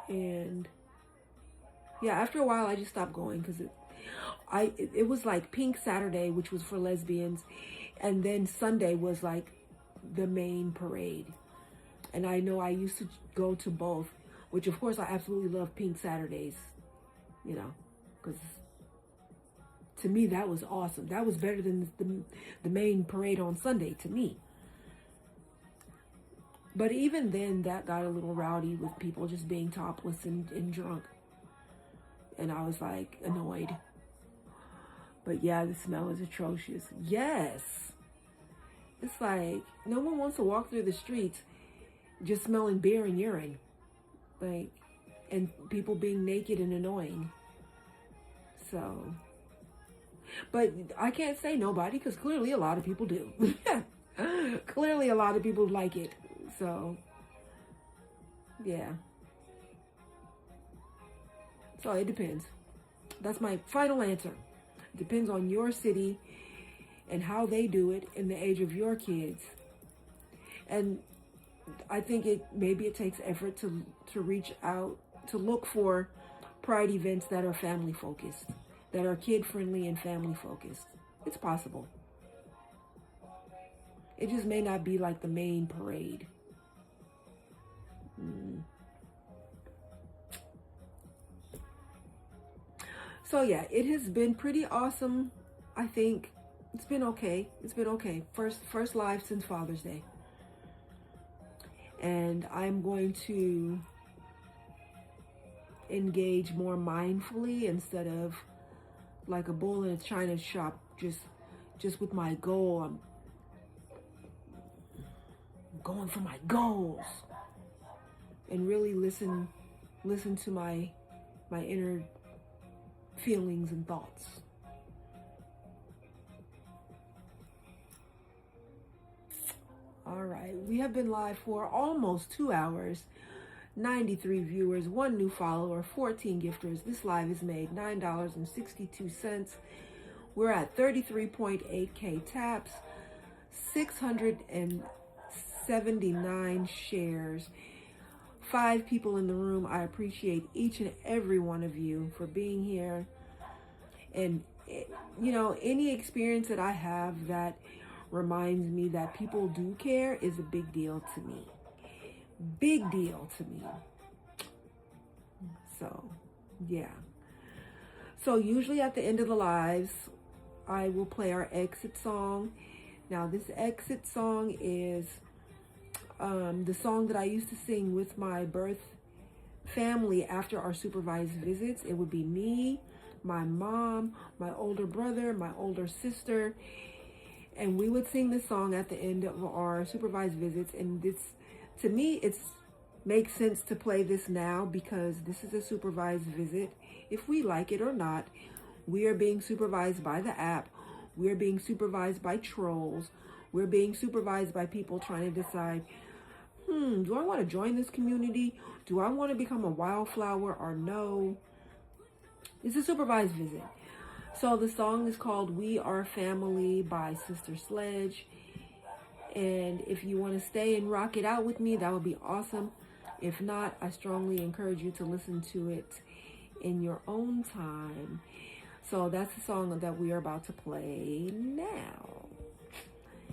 And yeah, after a while I just stopped going because it was like Pink Saturday, which was for lesbians, and then Sunday was like the main parade. And I know I used to go to both, which of course I absolutely love Pink Saturdays, you know, because to me that was awesome. That was better than the main parade on Sunday to me. But even then, that got a little rowdy with people just being topless and drunk. And I was like annoyed. But yeah, the smell is atrocious. Yes. It's like no one wants to walk through the streets just smelling beer and urine. Like, and people being naked and annoying. So, but I can't say nobody because clearly a lot of people do. Clearly a lot of people like it. So, yeah. So it depends. That's my final answer. It depends on your city and how they do it and the age of your kids. And I think maybe it takes effort to reach out, to look for pride events that are family focused, that are kid friendly and family focused. It's possible. It just may not be like the main parade. So yeah, it has been pretty awesome. I think it's been okay. It's been okay. First live since Father's Day. And I'm going to engage more mindfully instead of like a bull in a china shop, just with my goal. I'm going for my goals. And really listen to my inner feelings and thoughts. All right, we have been live for almost 2 hours, 93 viewers, 1 new follower, 14 gifters. This live is made $9.62. We're at 33.8K taps, 679 shares. 5 people in the room. I appreciate each and every one of you for being here. And, you know, any experience that I have that reminds me that people do care is a big deal to me. Big deal to me. So, yeah. So usually at the end of the lives, I will play our exit song. Now, this exit song is the song that I used to sing with my birth family after our supervised visits. It would be me, my mom, my older brother, my older sister, and we would sing this song at the end of our supervised visits. And this, to me, it's makes sense to play this now because this is a supervised visit. If we like it or not, we are being supervised by the app. We're being supervised by trolls. We're being supervised by people trying to decide, do I want to join this community? Do I want to become a wildflower or no? It's a supervised visit. So the song is called We Are Family by Sister Sledge. And if you want to stay and rock it out with me, that would be awesome. If not, I strongly encourage you to listen to it in your own time. So that's the song that we are about to play now.